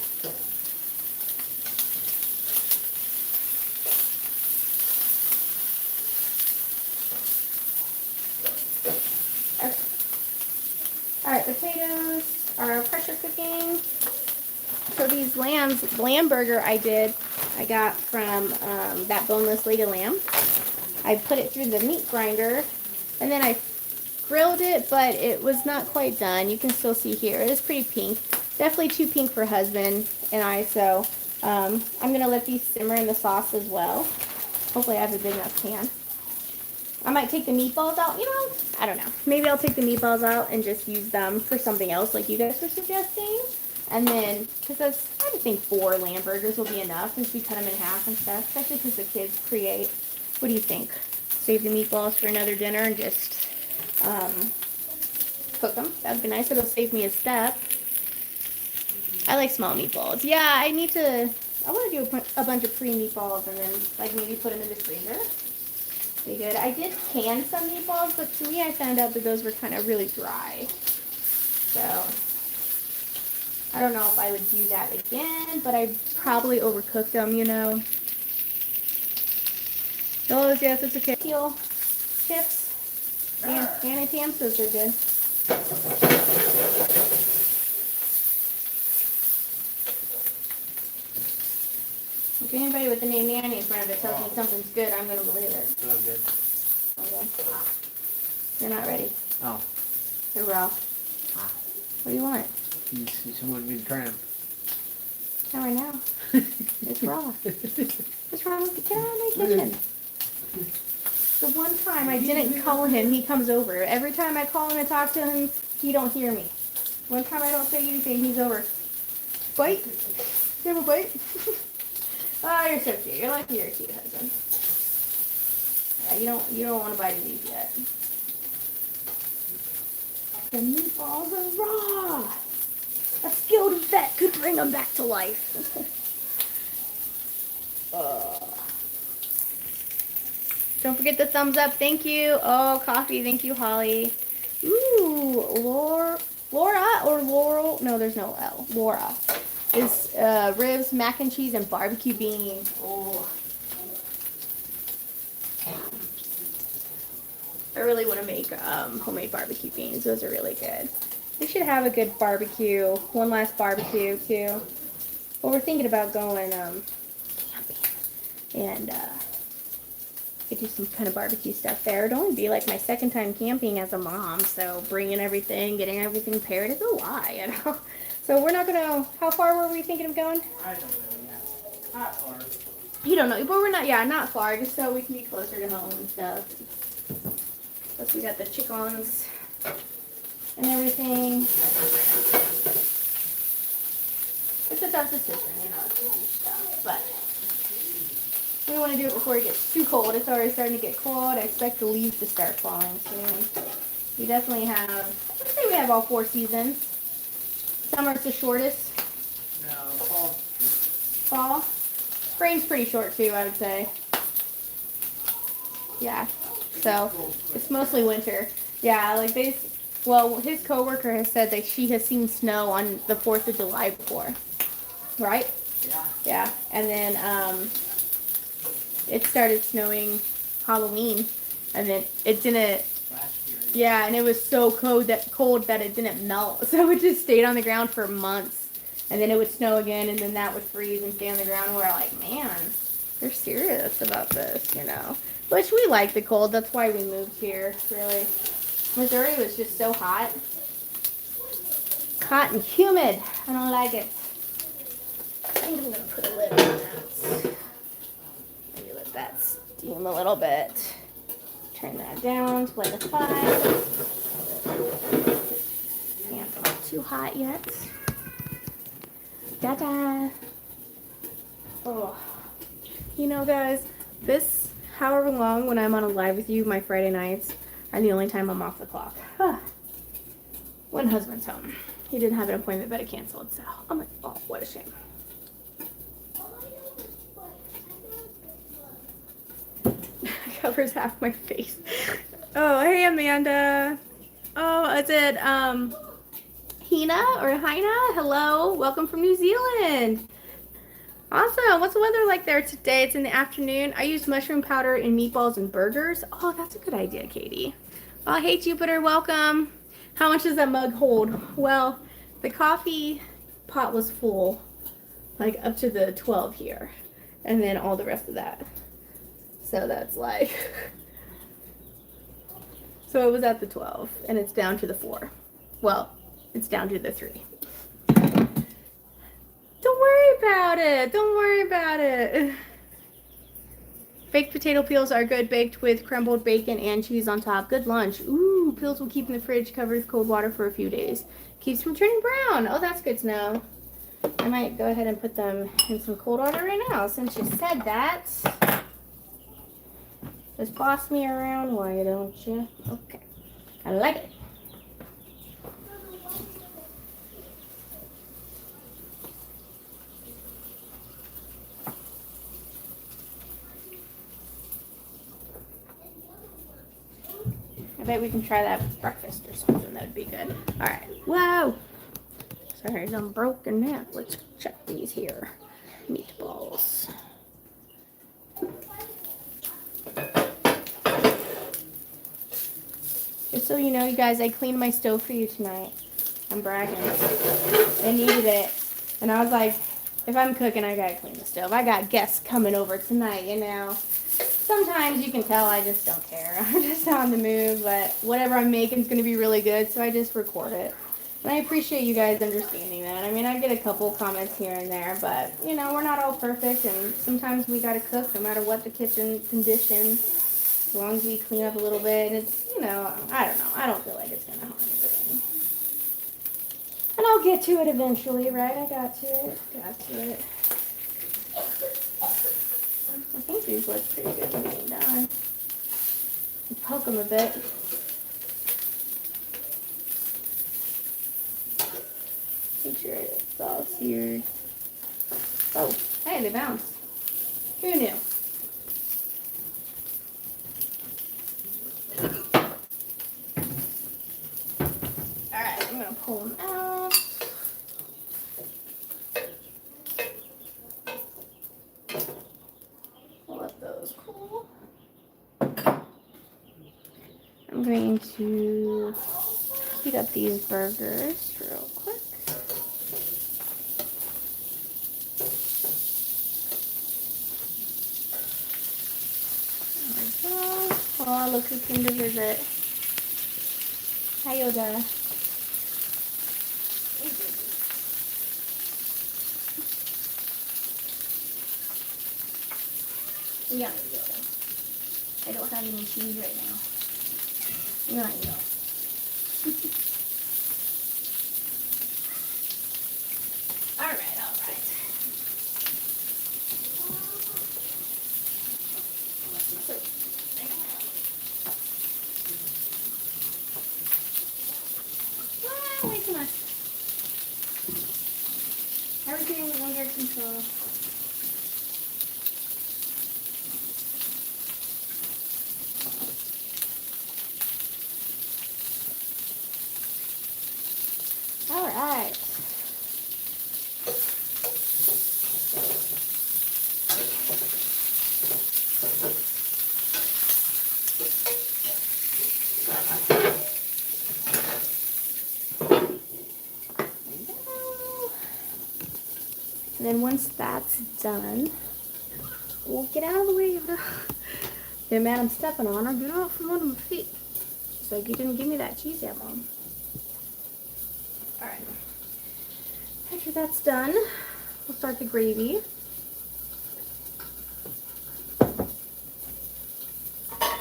Okay. Alright, potatoes are pressure cooking. So these lamb burger I got from that boneless leg of lamb. I put it through the meat grinder, and then I grilled it, but it was not quite done. You can still see here. It is pretty pink. Definitely too pink for husband and I, so I'm going to let these simmer in the sauce as well. Hopefully I have a big enough pan. I might take the meatballs out, you know, I don't know. Maybe I'll take the meatballs out and just use them for something else like you guys were suggesting. And then, because I just think 4 lamb burgers will be enough since we cut them in half and stuff, especially because the kids create. What do you think? Save the meatballs for another dinner and just cook them. That would be nice. It'll save me a step. I like small meatballs. Yeah, I want to do a bunch of pre-meatballs and then like maybe put them in the freezer. Be good. I did can some meatballs, but to me I found out that those were kind of really dry. So I don't know if I would do that again, but I probably overcooked them, you know. Oh, yes, it's okay. Peel chips and Pam says they're good. If anybody with the name Nanny in front of it tells me something's good, I'm going to believe it. Oh, good. Okay. They're not ready. Oh. They're raw. What do you want? Someone been trying. Not right now. It's raw. What's wrong with it? Get out of my kitchen. The one time I didn't call him, he comes over. Every time I call him and talk to him, he don't hear me. One time I don't say anything, he's over. Bite? Do you have a bite? Oh, you're so cute. You're lucky you're a cute husband. Yeah, you don't want to bite of these yet. The meatballs are raw. A skilled vet could bring them back to life. Don't forget the thumbs up. Thank you. Oh, coffee. Thank you, Holly. Ooh, Laura or Laurel? No, there's no L. Laura is ribs, mac and cheese, and barbecue beans. Oh, I really want to make homemade barbecue beans. Those are really good. We should have a good barbecue. One last barbecue too. Well, we're thinking about going camping and could do some kind of barbecue stuff there. It'd only be like my second time camping as a mom, so bringing everything, getting everything paired is a lot, you know. So we're not gonna. How far were we thinking of going? I don't know yet. Not far. You don't know, but we're not. Yeah, not far, just so we can be closer to home and stuff. Plus, we got the chickens and everything. It's a tough decision, you know, to do stuff, but. We want to do it before it gets too cold. It's already starting to get cold. I expect the leaves to start falling soon. We definitely have, I would say we have all 4 seasons. Summer's the shortest. No, fall's true. Fall. Spring's pretty short too, I would say. Yeah. So it's mostly winter. Yeah, like well, his coworker has said that she has seen snow on the 4th of July before. Right? Yeah. Yeah. And then, it started snowing Halloween, and then it didn't. Last year. Yeah, and it was so cold that it didn't melt, so it just stayed on the ground for months. And then it would snow again, and then that would freeze and stay on the ground. And we're like, man, they're serious about this, you know. Which we like the cold. That's why we moved here. Really, Missouri was just so hot, and humid. I don't like it. I think I'm gonna put a lid on that. That steam a little bit. Turn that down to like a 5. Can't get too hot yet. Da-da. Oh. You know, guys, this however long when I'm on a live with you, my Friday nights are the only time I'm off the clock. When husband's home. He didn't have an appointment, but it canceled, so I'm like, oh, what a shame. Covers half my face. Oh, hey Amanda. Oh, is it Hina or Hina? Hello, welcome from New Zealand. Awesome. What's the weather like there today? It's in the afternoon. I use mushroom powder in meatballs and burgers. Oh, that's a good idea, Katie. Oh, hey Jupiter, welcome. How much does that mug hold? Well, the coffee pot was full, like up to the 12 here, and then all the rest of that. So that's like, so it was at the 12 and it's down to the 4. Well, it's down to the 3. Don't worry about it. Don't worry about it. Baked potato peels are good baked with crumbled bacon and cheese on top. Good lunch. Ooh, peels will keep in the fridge covered with cold water for a few days. Keeps from turning brown. Oh, that's good to know. I might go ahead and put them in some cold water right now since you said that. Just boss me around, why don't you? Okay. I like it. I bet we can try that with breakfast or something. That would be good. All right. Whoa. Sorry, I'm broken now. Let's check these here. Meatballs. Just so you know, you guys, I cleaned my stove for you tonight. I'm bragging. I needed it. And I was like, if I'm cooking, I gotta clean the stove. I got guests coming over tonight, you know. Sometimes you can tell I just don't care. I'm just on the move, but whatever I'm making is gonna be really good, so I just record it. And I appreciate you guys understanding that. I mean, I get a couple comments here and there, but, you know, we're not all perfect, and sometimes we gotta cook no matter what the kitchen condition. As long as we clean up a little bit, it's, you know, I don't know. I don't feel like it's going to harm anything. And I'll get to it eventually, right? I got to it. Got to it. I think these look pretty good when they're done. Poke them a bit. Make sure weird. Oh, hey, they bounce. Who knew? Alright, I'm gonna pull them out. Let those cool. I'm going to heat up these burgers real quick. There we go. Oh, look who came to visit. Hi, Yoda. Yeah, Yoda. I don't have any cheese right now. Not yet. All right. Way too much. Everything is under control. All right. And then once that's done, we'll get out of the way of the man I'm stepping on. Or get off from one of my feet. It's like you didn't give me that cheese yet, Mom. All right. After that's done, we'll start the gravy. I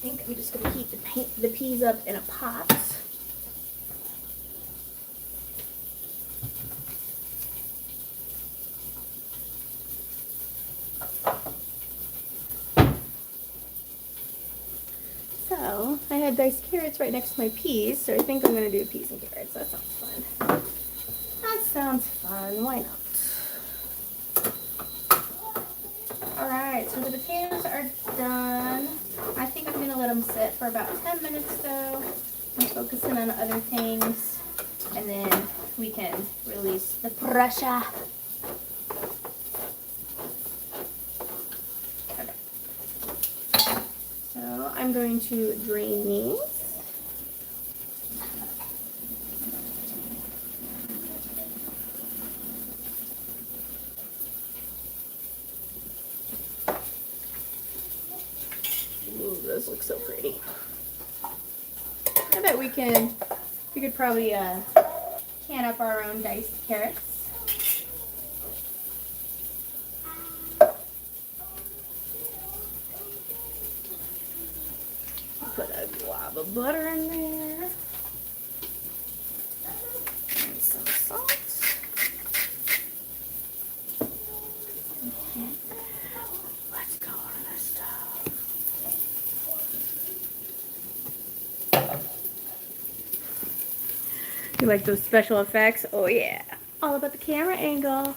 think I'm just gonna heat the peas up in a pot. So I had diced carrots right next to my peas, so I think I'm gonna do peas and carrots. That sounds fun. That sounds fun. Why not? Alright, so the potatoes are done. I think I'm going to let them sit for about 10 minutes though. I'm focusing on other things. And then we can release the pressure. Okay. So I'm going to drain these. Those look so pretty. I bet we could probably can up our own diced carrots. Put a glob of butter in there. And some salt. Okay. Let's go on this stove. You like those special effects? Oh yeah. All about the camera angle.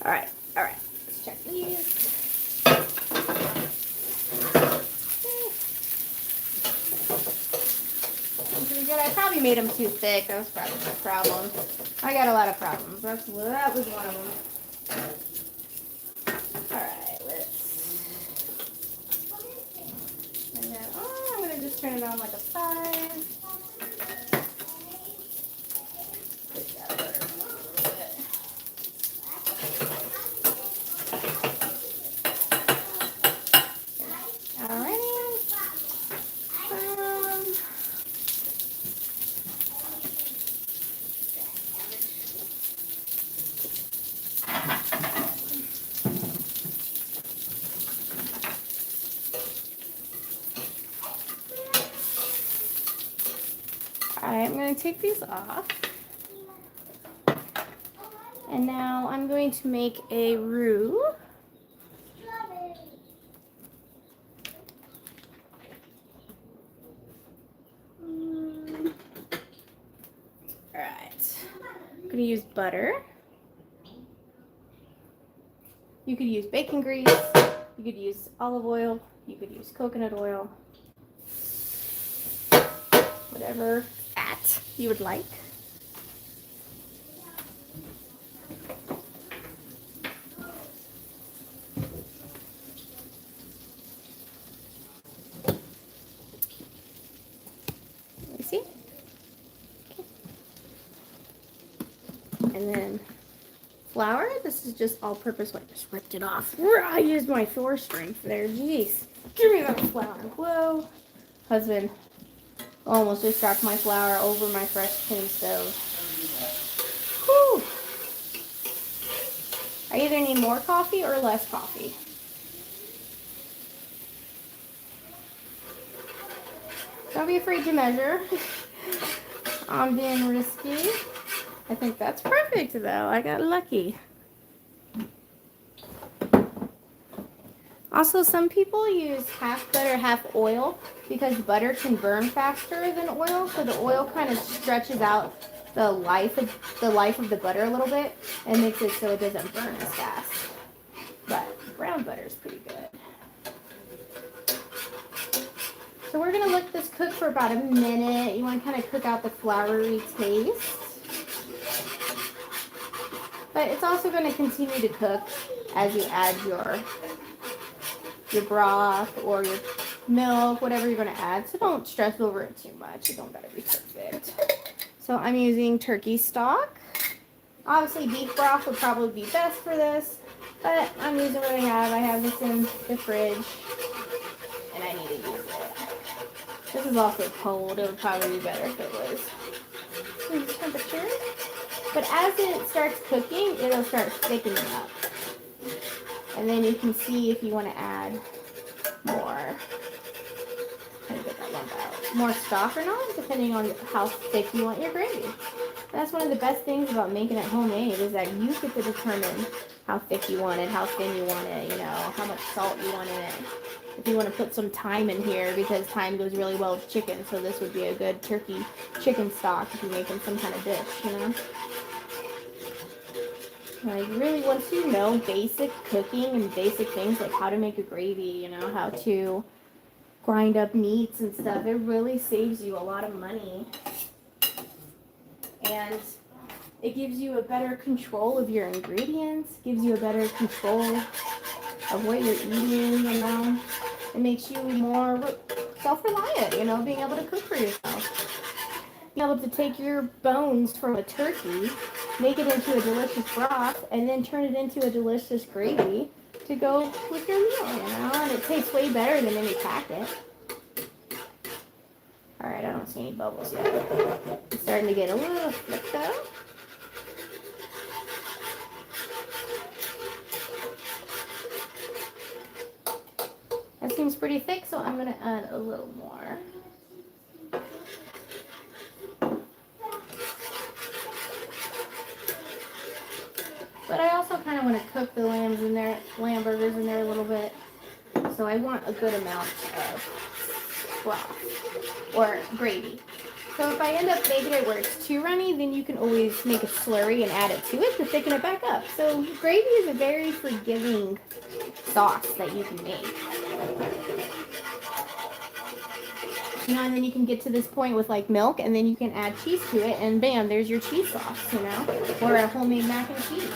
Alright. Let's check these. Pretty good. I probably made them too thick. That was probably my problem. I got a lot of problems. That was one of them. Alright, and then, I'm going to just turn it on like a 5. Alright, I'm going to take these off. And now I'm going to make a roux. Alright. going to use butter. You could use bacon grease. You could use olive oil. You could use coconut oil. Whatever fat you would like. Let me see. Okay. And then flour. This is just all-purpose. I just ripped it off. I used my Thor strength there. Jeez. Give me that flour. Whoa. Husband almost just dropped my flour over my fresh clean stove. Whew. I either need more coffee or less coffee. Don't be afraid to measure. I'm being risky. I think that's perfect though. I got lucky. Also, some people use half butter, half oil because butter can burn faster than oil. So the oil kind of stretches out the life of the butter a little bit and makes it so it doesn't burn as fast. But brown butter is pretty good. So we're gonna let this cook for about a minute. You want to kind of cook out the floury taste. But it's also going to continue to cook as you add your broth or your milk, whatever you're going to add. So don't stress over it too much. It don't gotta be perfect. So I'm using turkey stock. Obviously beef broth would probably be best for this, but I'm using what I have. I have this in the fridge and I need to use it. This is also cold. It would probably be better if it was room temperature. But as it starts cooking, it'll start thickening up. And then you can see if you want to add more. Get that lump out. More stock or not, depending on how thick you want your gravy. That's one of the best things about making it homemade is that you get to determine how thick you want it, how thin you want it, you know, how much salt you want in it. If you want to put some thyme in here, because thyme goes really well with chicken, so this would be a good turkey chicken stock if you're making some kind of dish, you know. Like, really, once you know basic cooking and basic things like how to make a gravy, you know, how to grind up meats and stuff, it really saves you a lot of money. And it gives you a better control of your ingredients, gives you a better control of what you're eating, you know. It makes you more self-reliant, you know, being able to cook for yourself. Being able to take your bones from a turkey, make it into a delicious broth, and then turn it into a delicious gravy to go with your meal, you know. And it tastes way better than any packet. Alright, I don't see any bubbles yet. It's starting to get a little thick though. That seems pretty thick, so I'm going to add a little more. But I also kind of want to cook the lamb burgers in there a little bit. So I want a good amount of broth or gravy. So if I end up making it where it's too runny, then you can always make a slurry and add it to it to thicken it back up. So gravy is a very forgiving sauce that you can make. You know, and then you can get to this point with like milk, and then you can add cheese to it, and bam, there's your cheese sauce, you know, or a homemade mac and cheese.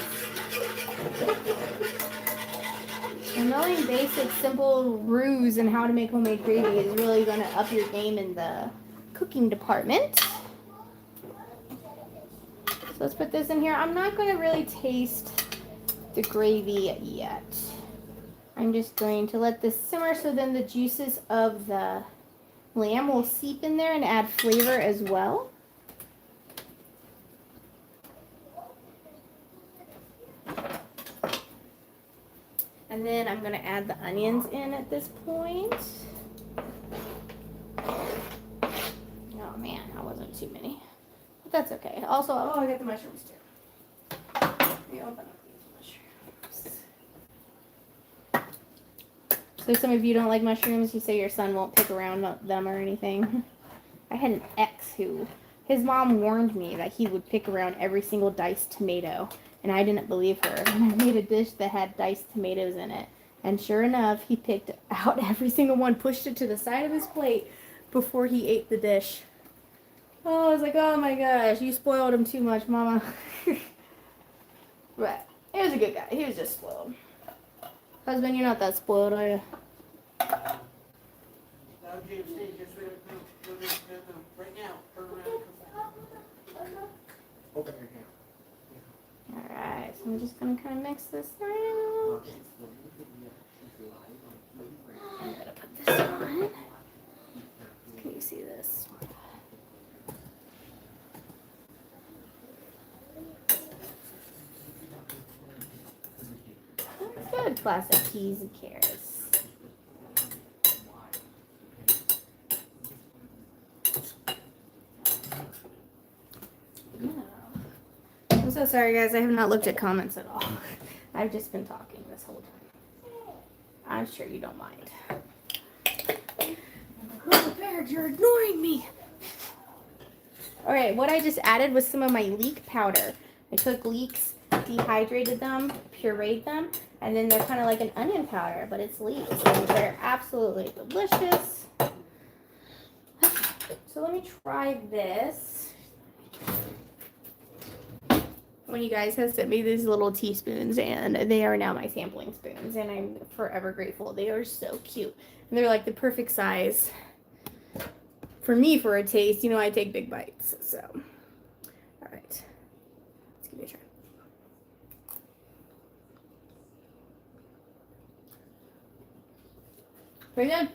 And knowing basic, simple roux and how to make homemade gravy is really going to up your game in the cooking department. So let's put this in here. I'm not going to really taste the gravy yet. I'm just going to let this simmer so then the juices of the lamb will seep in there and add flavor as well. And then I'm going to add the onions in at this point. Oh man, that wasn't too many. But that's okay. Also, oh, I got the mushrooms too. Let me open up these mushrooms. So some of you don't like mushrooms. You say your son won't pick around them or anything. I had an ex who His mom warned me that he would pick around every single diced tomato, and I didn't believe her. And I made a dish that had diced tomatoes in it. And sure enough, he picked out every single one, pushed it to the side of his plate before he ate the dish. Oh, I was like, oh my gosh, you spoiled him too much, Mama. But he was a good guy. He was just spoiled. Husband, you're not that spoiled, are you? Right now, turn around and come back. Open your hand. Alright, so I'm just going to kind of mix this now. I'm going to put this on. Can you see this? Good classic peas and carrots. I'm so sorry, guys. I have not looked at comments at all. I've just been talking this whole time. I'm sure you don't mind. Oh, Baird, you're ignoring me. All right, what I just added was some of my leek powder. I took leeks, dehydrated them, pureed them, and then they're kind of like an onion powder, but it's leeks, and they're absolutely delicious. So let me try this. One of you guys has sent me these little teaspoons, and they are now my sampling spoons, and I'm forever grateful. They are so cute, and they're like the perfect size for me for a taste. You know, I take big bites, so. All right, let's give it a try. Pretty good.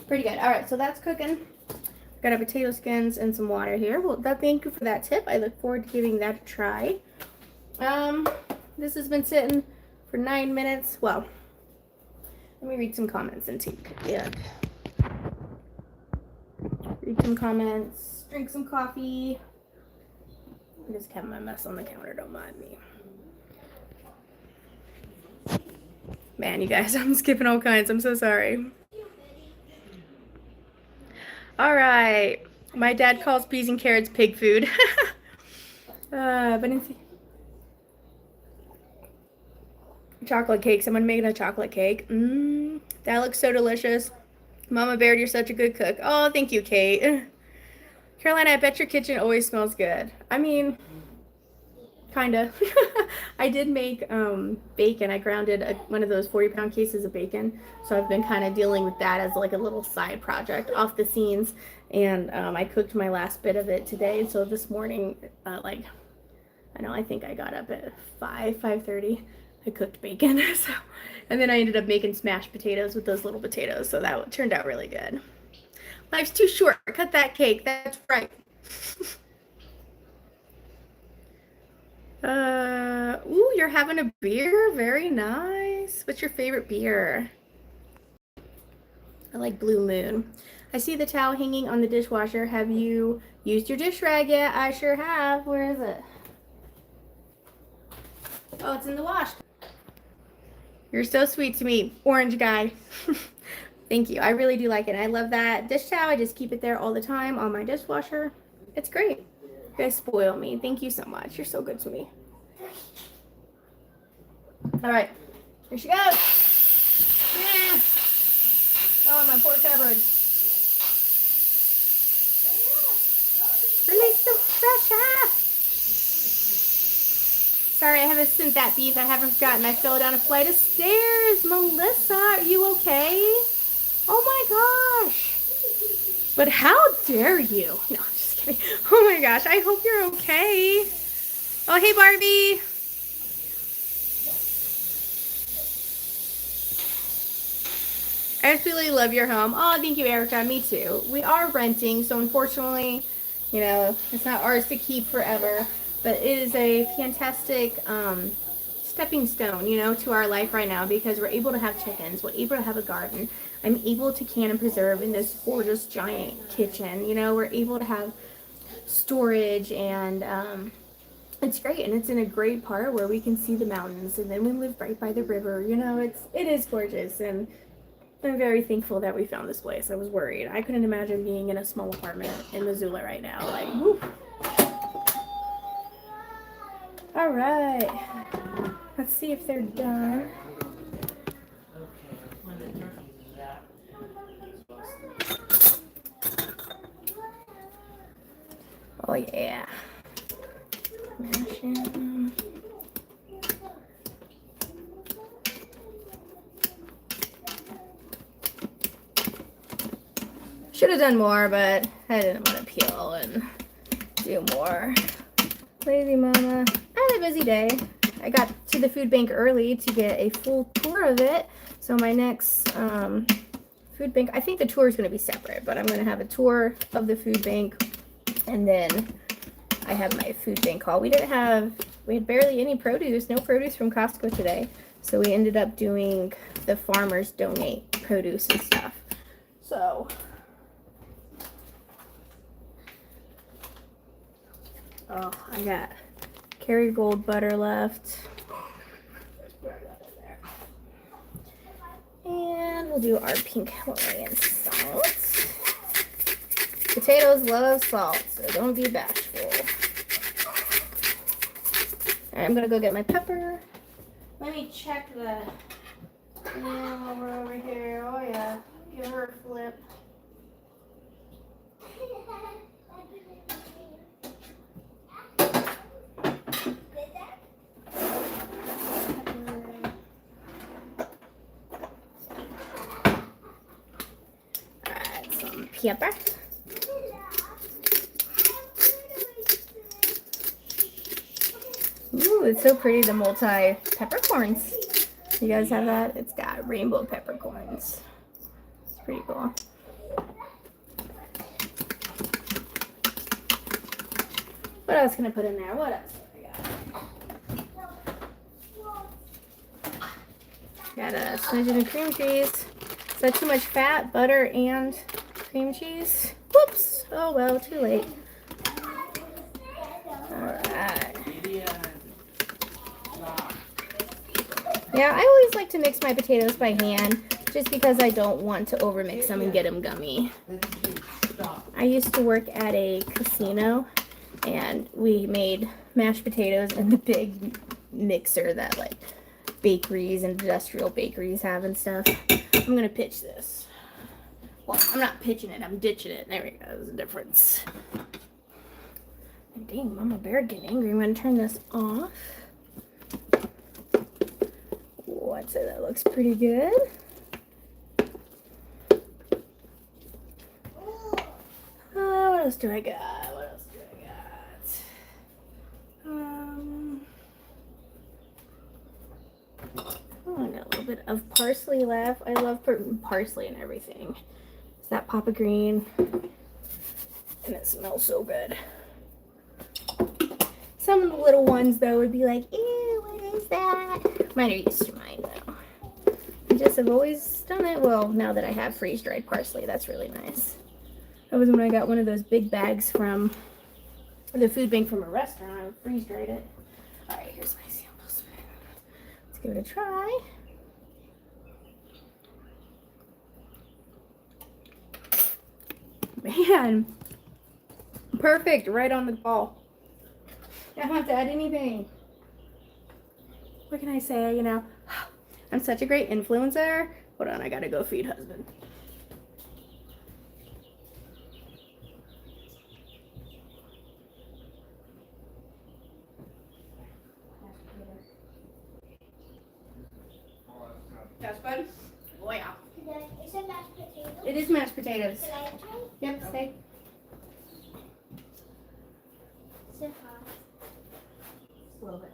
Pretty good. All right, so that's cooking. Got our potato skins and some water here. Well, thank you for that tip. I look forward to giving that a try. This has been sitting for 9 minutes. Well, let me read some comments and take a look. Read some comments. Drink some coffee. I just have my mess on the counter. Don't mind me. Man, you guys, I'm skipping all kinds. I'm so sorry. All right. My dad calls peas and carrots pig food. But chocolate cake. Someone making a chocolate cake. That looks so delicious. Mama Baird, you're such a good cook. Oh, thank you, Kate. Carolina, I bet your kitchen always smells good. I mean, kinda. I did make bacon. I grounded one of those 40-pound cases of bacon. So I've been kind of dealing with that as like a little side project off the scenes. And I cooked my last bit of it today. So this morning, I think I got up at 5:30. I cooked bacon. So, and then I ended up making smashed potatoes with those little potatoes. So that turned out really good. Life's too short. Cut that cake. That's right. Ooh, you're having a beer? Very nice. What's your favorite beer? I like Blue Moon. I see the towel hanging on the dishwasher. Have you used your dish rag yet? I sure have. Where is it? Oh, it's in the wash. You're so sweet to me, orange guy. Thank you. I really do like it. I love that dish towel. I just keep it there all the time on my dishwasher. It's great. You guys spoil me. Thank you so much. You're so good to me. All right. Here she goes. Yeah. Oh, my poor cupboard. Release the pressure. Sorry, I haven't sent that beef. I haven't forgotten. I fell down a flight of stairs. Melissa, are you okay? Oh my gosh. But how dare you? No, I'm just kidding. Oh my gosh, I hope you're okay. Oh, hey, Barbie. I absolutely love your home. Oh, thank you, Erica. Me too. We are renting, so unfortunately, you know, it's not ours to keep forever. But it is a fantastic stepping stone, you know, to our life right now because we're able to have chickens. We're able to have a garden. I'm able to can and preserve in this gorgeous giant kitchen. You know, we're able to have storage and it's great. And it's in a great part where we can see the mountains. And then we live right by the river. You know, it is gorgeous. And I'm very thankful that we found this place. I was worried. I couldn't imagine being in a small apartment in Missoula right now. Like, whoop. All right. Let's see if they're done. Okay, when the turkeys is out. Oh yeah. Mash it. Should have done more, but I didn't want to peel and do more. Lazy mama. I had a busy day. I got to the food bank early to get a full tour of it. So my next food bank, I think the tour is going to be separate, but I'm going to have a tour of the food bank, and then I have my food bank haul. We had barely any produce, no produce from Costco today. So we ended up doing the farmers donate produce and stuff. So oh, I got Kerrygold butter left. And we'll do our pink Hawaiian salt. Potatoes love salt, so don't be bashful. Alright, I'm gonna go get my pepper. Let me check the lamb over here. Oh yeah, give her a flip. Pepper. Ooh, it's so pretty, the multi peppercorns. You guys have that? It's got rainbow peppercorns. It's pretty cool. What else can I put in there? What else do I got? Got a smidgen of cream cheese. Is that too much fat, butter, and cream cheese? Whoops! Oh well, too late. Alright. Yeah, I always like to mix my potatoes by hand just because I don't want to overmix them and get them gummy. I used to work at a casino and we made mashed potatoes in the big mixer that like bakeries and industrial bakeries have and stuff. I'm gonna pitch this. Well, I'm not pitching it, I'm ditching it. There we go, there's a difference. And dang, Mama Bear getting angry. I'm gonna turn this off. Oh, I'd say that looks pretty good. What else do I got? What else do I got? Oh, I got a little bit of parsley left. I love putting parsley in everything. It's that Papa Green, and it smells so good. Some of the little ones, though, would be like, ew, what is that? Mine are used to mine, though. I just have always done it. Well, now that I have freeze-dried parsley, that's really nice. That was when I got one of those big bags from the food bank from a restaurant. I freeze-dried it. All right, here's my sample spoon. Let's give it a try. Man, perfect, right on the ball. I don't have to add anything. What can I say? You know, I'm such a great influencer. Hold on, I gotta go feed husband. That's good. Oh yeah. Is it mashed potatoes? It is mashed potatoes. Can I try? Yep, stay. Is it hot? A little bit.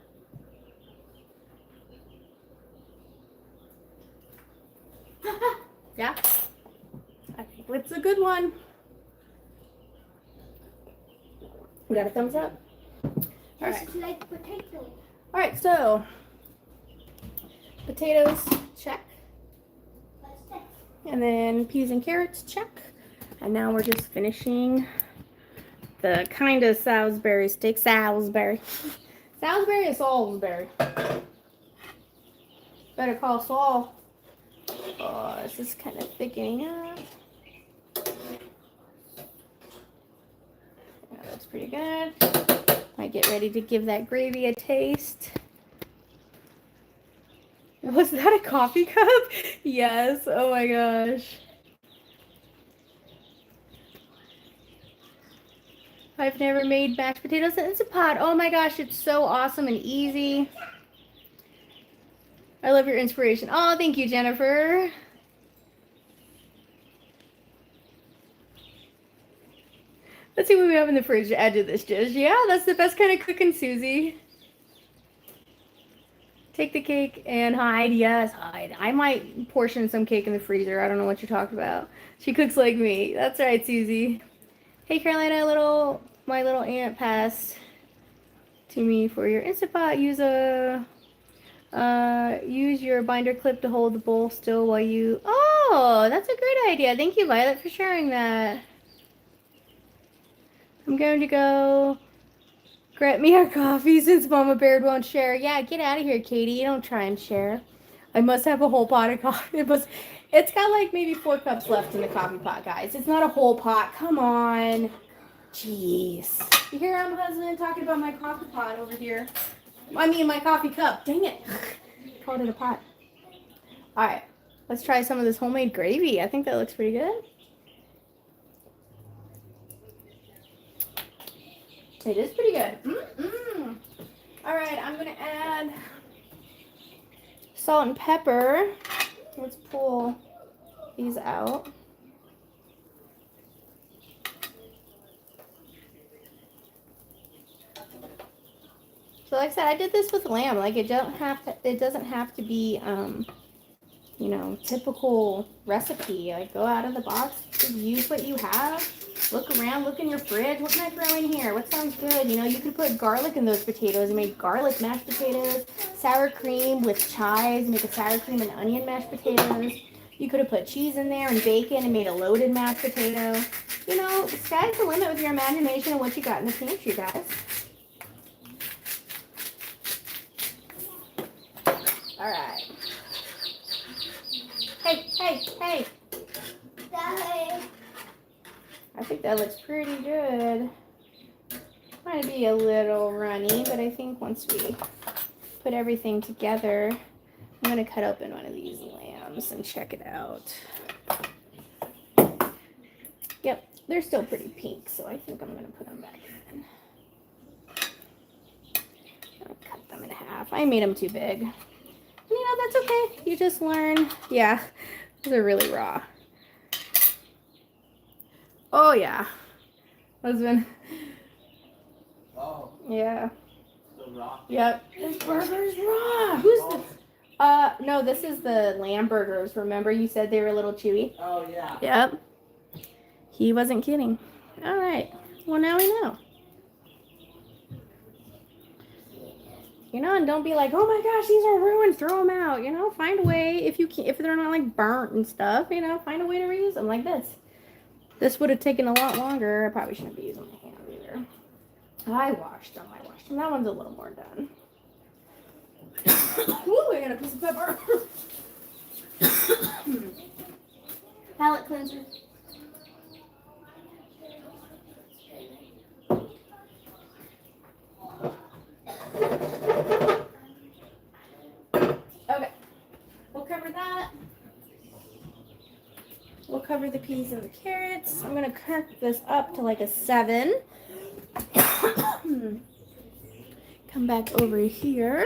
Yeah? I think it's a good one. We got a thumbs up? Alright. Just like potato. Alright, so potatoes, check. What's that? And then peas and carrots, check. And now we're just finishing the kind of Salisbury steak. Salisbury or Salisbury? Better call Saul. Oh, this is kind of thickening up. Yeah, that's pretty good. Might get ready to give that gravy a taste. Was that a coffee cup? Yes. Oh my gosh. I've never made mashed potatoes in Instant Pot. Oh my gosh, it's so awesome and easy. I love your inspiration. Oh, thank you, Jennifer. Let's see what we have in the fridge to add to this dish. Yeah, that's the best kind of cooking, Susie. Take the cake and hide. Yes, hide. I might portion some cake in the freezer. I don't know what you're talking about. She cooks like me. That's right, Susie. Hey, Carolina, my little aunt passed to me for your Instant Pot. Use your binder clip to hold the bowl still while you... Oh, that's a great idea. Thank you, Violet, for sharing that. I'm going to go grab me our coffee since Mama Bear won't share. Yeah, get out of here, Katie. You don't try and share. I must have a whole pot of coffee. It's got like maybe 4 cups left in the coffee pot, guys. It's not a whole pot. Come on. Jeez. You hear I'm husband talking about my coffee pot over here. I mean my coffee cup. Dang it. Called it a pot. Alright. Let's try some of this homemade gravy. I think that looks pretty good. It is pretty good. Alright, I'm going to add salt and pepper. Let's pull these out. So like I said, I did this with lamb. Like it doesn't have to be you know, typical recipe. Like go out of the box, just use what you have. Look around, look in your fridge. What can I throw in here? What sounds good? You know, you could put garlic in those potatoes and make garlic mashed potatoes, sour cream with chives, make a sour cream and onion mashed potatoes. You could have put cheese in there and bacon and made a loaded mashed potato. You know, sky's the limit with your imagination and what you got in the pantry, guys. All right. Hey. Daddy. I think that looks pretty good. Might be a little runny, but I think once we put everything together, I'm going to cut open one of these lambs and check it out. Yep, they're still pretty pink, so I think I'm going to put them back in. I'll cut them in half. I made them too big. You know, that's okay. You just learn. Yeah, they're really raw. Oh, yeah. Husband. Oh, Yeah. so raw. Yep. This burger's raw. Who's this? No, this is the lamb burgers. Remember you said they were a little chewy? Oh, yeah. Yep. He wasn't kidding. All right. Well, now we know. You know, and don't be like, oh my gosh, these are ruined. Throw them out. You know, find a way. If you can, if they're not like burnt and stuff, you know, find a way to reuse them like this. This would have taken a lot longer. I probably shouldn't be using my hand either. I washed them. That one's a little more done. Ooh, I got a piece of pepper. Palate cleanser. Okay. We'll cover that. We'll cover the peas and the carrots. I'm going to crank this up to like a 7. Come back over here.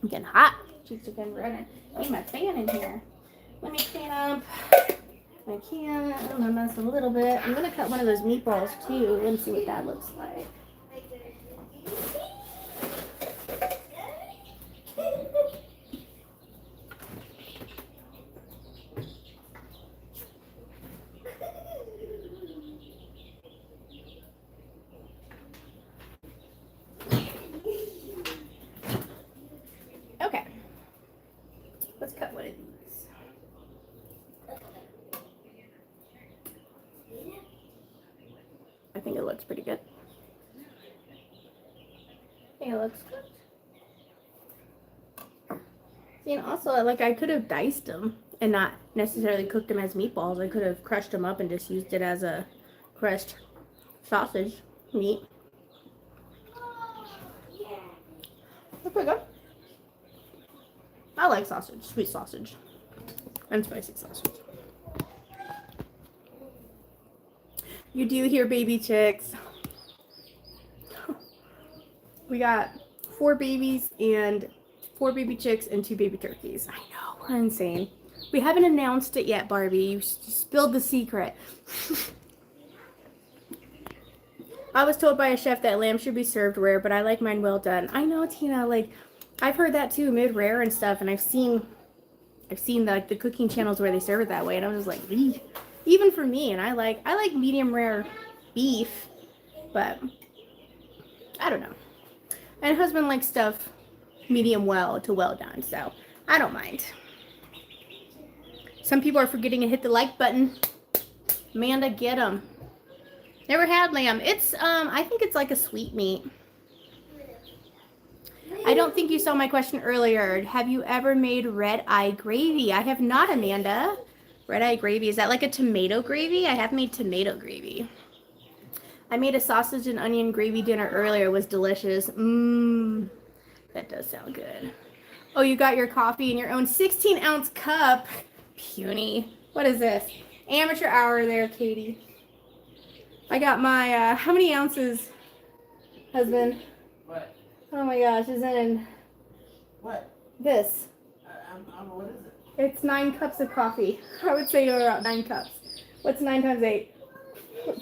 I'm getting hot. Cheeks are getting red. I need my fan in here. Let me clean up my can. I'm going to mess a little bit. I'm going to cut one of those meatballs too and see what that looks like. Okay. Let's cut one of these. I think it looks pretty good. I think it looks good. See, and also, like, I could have diced them. and not necessarily cooked them as meatballs. I could have crushed them up and just used it as a crushed sausage meat. That's pretty good. I like sausage, sweet sausage, and spicy sausage. You do hear baby chicks. We got 4 babies and 4 baby chicks and 2 baby turkeys. I know, we're insane. We haven't announced it yet, Barbie. You spilled the secret. I was told by a chef that lamb should be served rare, but I like mine well done. I know, Tina. Like, I've heard that too, mid rare and stuff, and I've seen like the cooking channels where they serve it that way, and I was just like, eeh. Even for me, and I like medium rare beef, but I don't know. And husband likes stuff medium well to well done, so I don't mind. Some people are forgetting to hit the like button. Amanda, get them. Never had lamb. It's I think it's like a sweet meat. I don't think you saw my question earlier. Have you ever made red eye gravy? I have not, Amanda. Red eye gravy, is that like a tomato gravy? I have made tomato gravy. I made a sausage and onion gravy dinner earlier. It was delicious. That does sound good. Oh, you got your coffee in your own 16-ounce cup. Puny. What is this? Amateur hour there, Katie. I got my, how many ounces, husband? What? Oh my gosh, is in What? this. What is it? It's 9 cups of coffee. I would say you're about 9 cups. What's 9 times 8?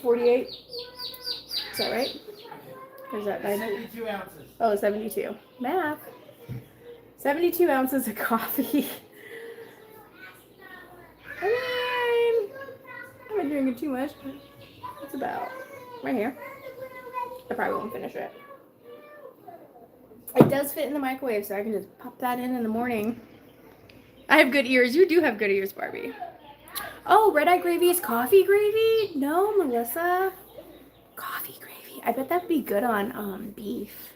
48? Is that right? Or is that 9? 72 ounces. Oh, 72. Math. 72 ounces of coffee. I mean, I've been drinking too much. It's about right here. I probably won't finish it. It does fit in the microwave, so I can just pop that in the morning. I have good ears. You do have good ears, Barbie. Oh, red eye gravy is coffee gravy? No, Melissa. Coffee gravy. I bet that would be good on beef.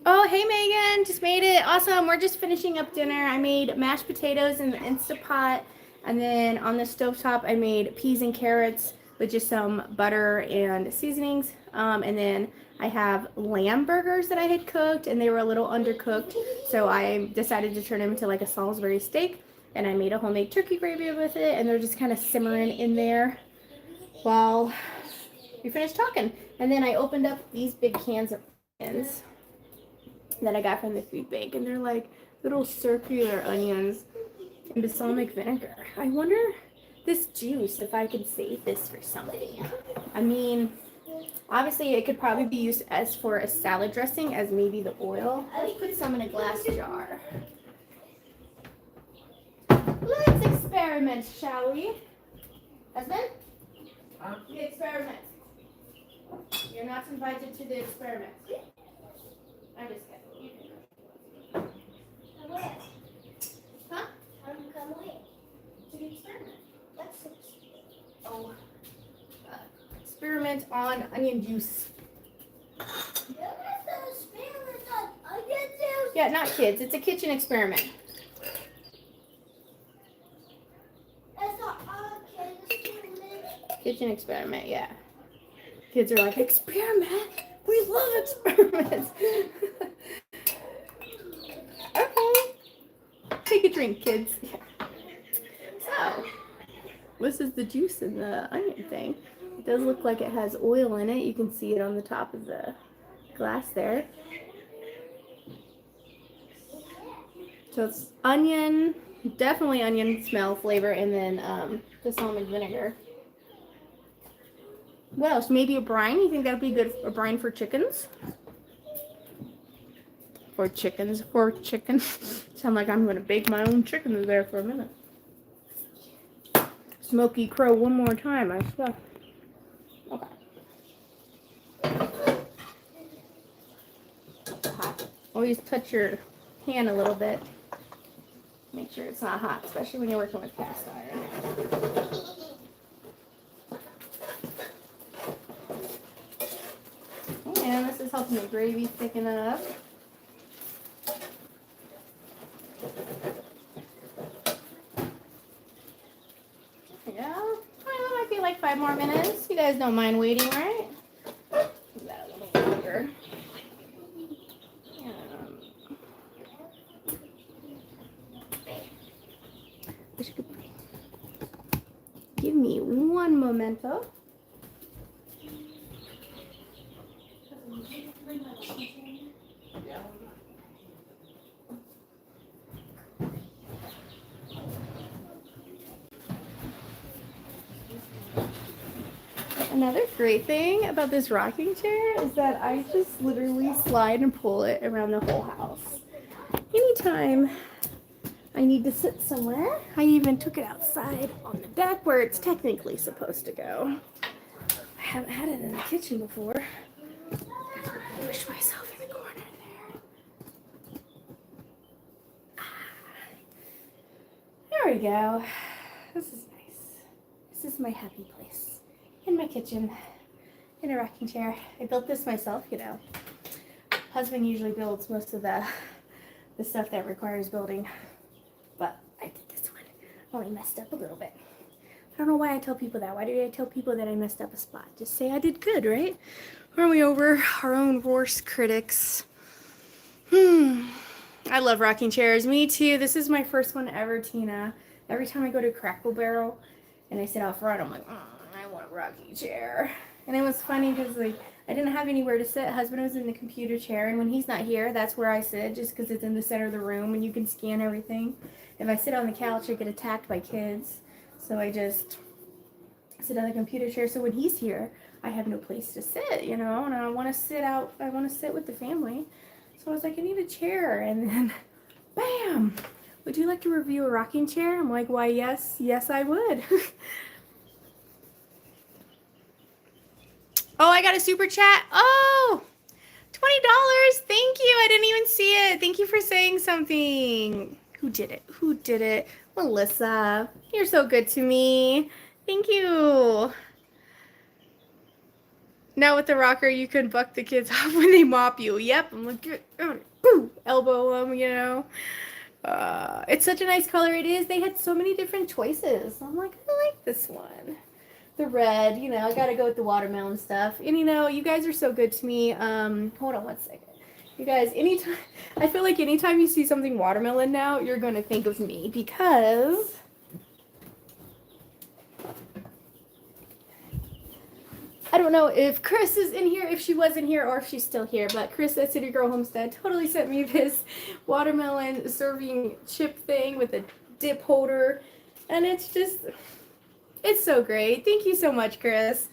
Oh, hey, Megan. Just made it. Awesome. We're just finishing up dinner. I made mashed potatoes in the Instapot. And then on the stovetop, I made peas and carrots with just some butter and seasonings. And then I have lamb burgers that I had cooked, and they were a little undercooked. So I decided to turn them into like a Salisbury steak. And I made a homemade turkey gravy with it. And they're just kind of simmering in there while we finished talking. And then I opened up these big cans of onions that I got from the food bank. And they're like little circular onions in balsamic vinegar. I wonder this juice, if I could save this for somebody. I mean, obviously it could probably be used as for a salad dressing as maybe the oil. Let's put some in a glass jar. Let's experiment, shall we? Husband? Huh? The experiment. You're not invited to the experiment. I'm just kidding. Huh? Come away. To the experiment. That's it. Oh. Experiment on onion juice. Yeah, not kids. It's a kitchen experiment. That's not our kids. Kitchen experiment, yeah. Kids are like, experiment? We love experiments. Okay. Take a drink, kids. Yeah. So, this is the juice in the onion thing. It does look like it has oil in it. You can see it on the top of the glass there. So it's onion, definitely onion smell, flavor, and then balsamic vinegar. What else? Maybe a brine? You think that would be good, a brine for chickens? For chickens. Sound like I'm going to bake my own chickens there for a minute. Smoky crow one more time, I swear. Okay. Hot. Always touch your hand a little bit. Make sure it's not hot, especially when you're working with cast iron. And this is helping the gravy thicken up. 5 more minutes. You guys don't mind waiting, right? Give that a little longer. Give me one memento. Another great thing about this rocking chair is that I just literally slide and pull it around the whole house. Anytime I need to sit somewhere, I even took it outside on the deck where it's technically supposed to go. I haven't had it in the kitchen before. I push myself in the corner there. There we go. This is nice. This is my happy place. In my kitchen, in a rocking chair. I built this myself, you know. Husband usually builds most of the stuff that requires building, but I did this one. Only messed up a little bit. I don't know why I tell people that. Why do I tell people that I messed up a spot? Just say I did good, right? Aren't we over our own worst critics? I love rocking chairs. Me too. This is my first one ever, Tina. Every time I go to Crackle Barrel and I sit out front, I'm like, I want a rocking chair. And it was funny because like I didn't have anywhere to sit. Husband was in the computer chair, and when he's not here, that's where I sit, just because it's in the center of the room and you can scan everything. If I sit on the couch, I get attacked by kids, so I just sit on the computer chair. So when he's here, I have no place to sit, you know, and I want to sit out. I want to sit with the family. So I was like, I need a chair, and then, bam! Would you like to review a rocking chair? I'm like, why, yes, I would. Oh, I got a super chat. Oh, $20. Thank you. I didn't even see it. Thank you for saying something. Who did it? Who did it? Melissa. You're so good to me. Thank you. Now with the rocker, you can buck the kids off when they mop you. Yep. I'm like, elbow them, you know. It's such a nice color. It is. They had so many different choices. I'm like, I like this one. The red, you know, I gotta go with the watermelon stuff. And you know, you guys are so good to me. Hold on one second. You guys, anytime, I feel like anytime you see something watermelon now, you're gonna think of me because I don't know if Chris is in here, if she wasn't here, or if she's still here, but Chris at City Girl Homestead totally sent me this watermelon serving chip thing with a dip holder, and it's just, it's so great. Thank you so much, Chris.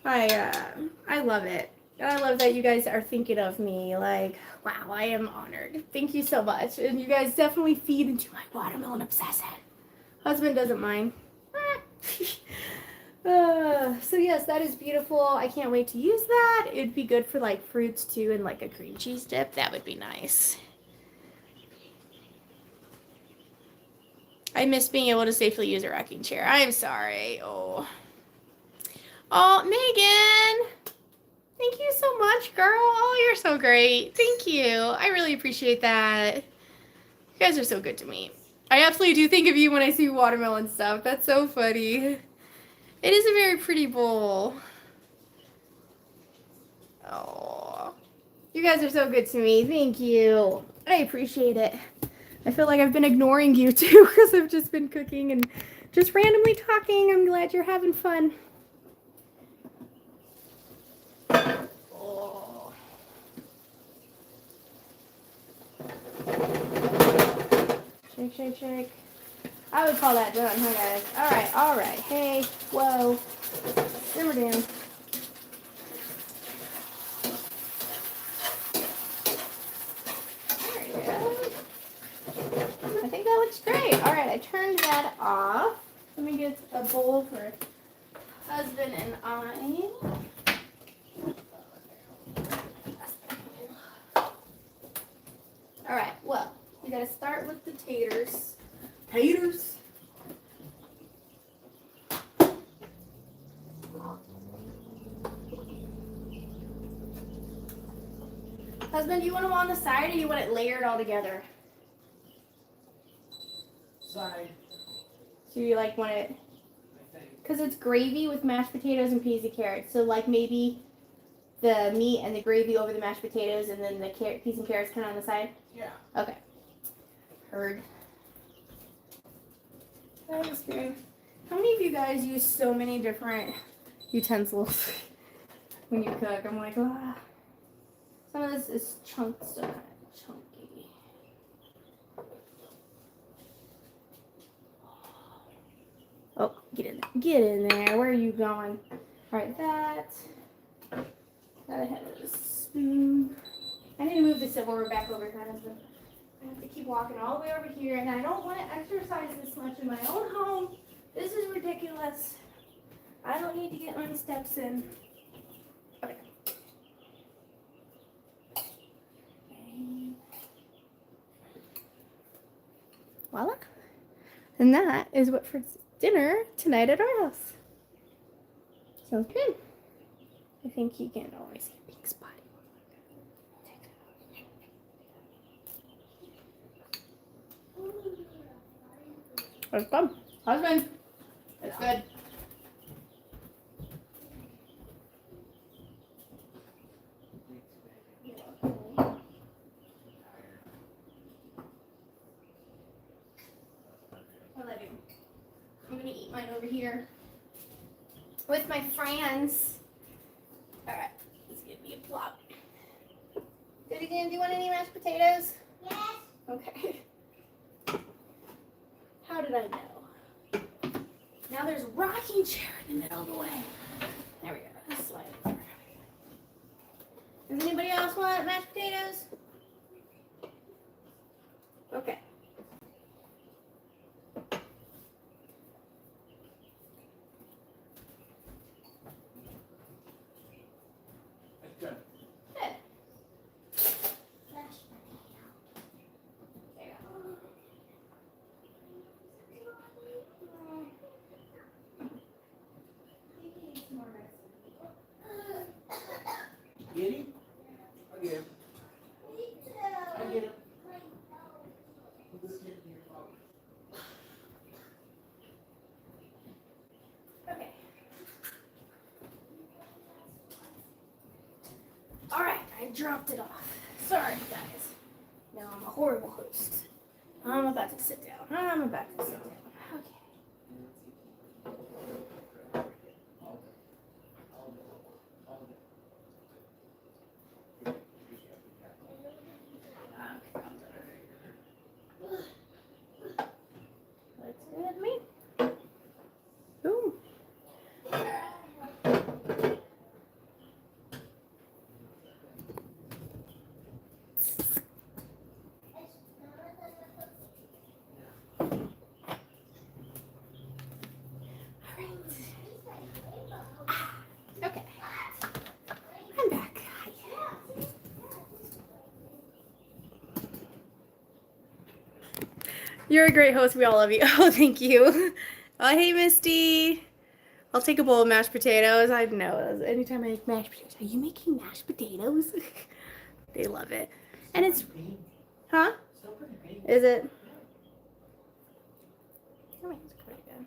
I love it. And I love that you guys are thinking of me. Like, wow, I am honored. Thank you so much. And you guys definitely feed into my watermelon obsession. Husband doesn't mind. So yes, that is beautiful. I can't wait to use that. It'd be good for like fruits too, and like a cream cheese dip. That would be nice. I miss being able to safely use a rocking chair. I'm sorry. Oh, Megan. Thank you so much, girl. Oh, you're so great. Thank you. I really appreciate that. You guys are so good to me. I absolutely do think of you when I see watermelon stuff. That's so funny. It is a very pretty bowl. Oh, you guys are so good to me. Thank you. I appreciate it. I feel like I've been ignoring you too because I've just been cooking and just randomly talking. I'm glad you're having fun. Oh. Shake, shake, shake. I would call that done, huh, guys? All right. Hey, whoa. Simmer down. There you go. I think that looks great. All right, I turned that off. Let me get a bowl for husband and I. All right, well, we gotta start with the taters. Taters. Husband, do you want them on the side or do you want it layered all together? Side. So you like want it because it's gravy with mashed potatoes and peas and carrots. So like maybe the meat and the gravy over the mashed potatoes, and then the peas and carrots kind of on the side. Yeah. Okay. Heard. That is good. How many of you guys use so many different utensils when you cook? I'm like, ah. Some of this is still kind of chunky. Oh, get in there. Get in there. Where are you going? Alright, that. Gotta have a spoon. I need to move the silverware back over kind of. I have to keep walking all the way over here, and I don't want to exercise this much in my own home. This is ridiculous. I don't need to get my steps in. Okay. Voila. And that is what for dinner tonight at our house. Sounds good. I think you can always see a pink spot. That's fun. Husband. That's good. I love you. I'm gonna eat mine over here with my friends. Alright, let's give me a plop. Goody Dan, do you want any mashed potatoes? Yes. Okay. How did I know? Now there's a rocking chair in the middle of the way. There we go. Let's slide it over. Does anybody else want mashed potatoes? Okay. That's good. Good. Mashed potato. There you go. Get him? I'll get him. Me too. I'll get him. Let's get him here. Okay. All right, I dropped it off. Sorry, guys. Now I'm a horrible host. I'm about to sit down. Okay. Looks good to me. Boom. Okay. I'm back. Hi. You're a great host. We all love you. Oh, thank you. Oh, hey, Misty. I'll take a bowl of mashed potatoes. I know. Anytime I make mashed potatoes, are you making mashed potatoes? They love it. And it's, huh? Still pretty big. Is it? I mean, it's pretty good.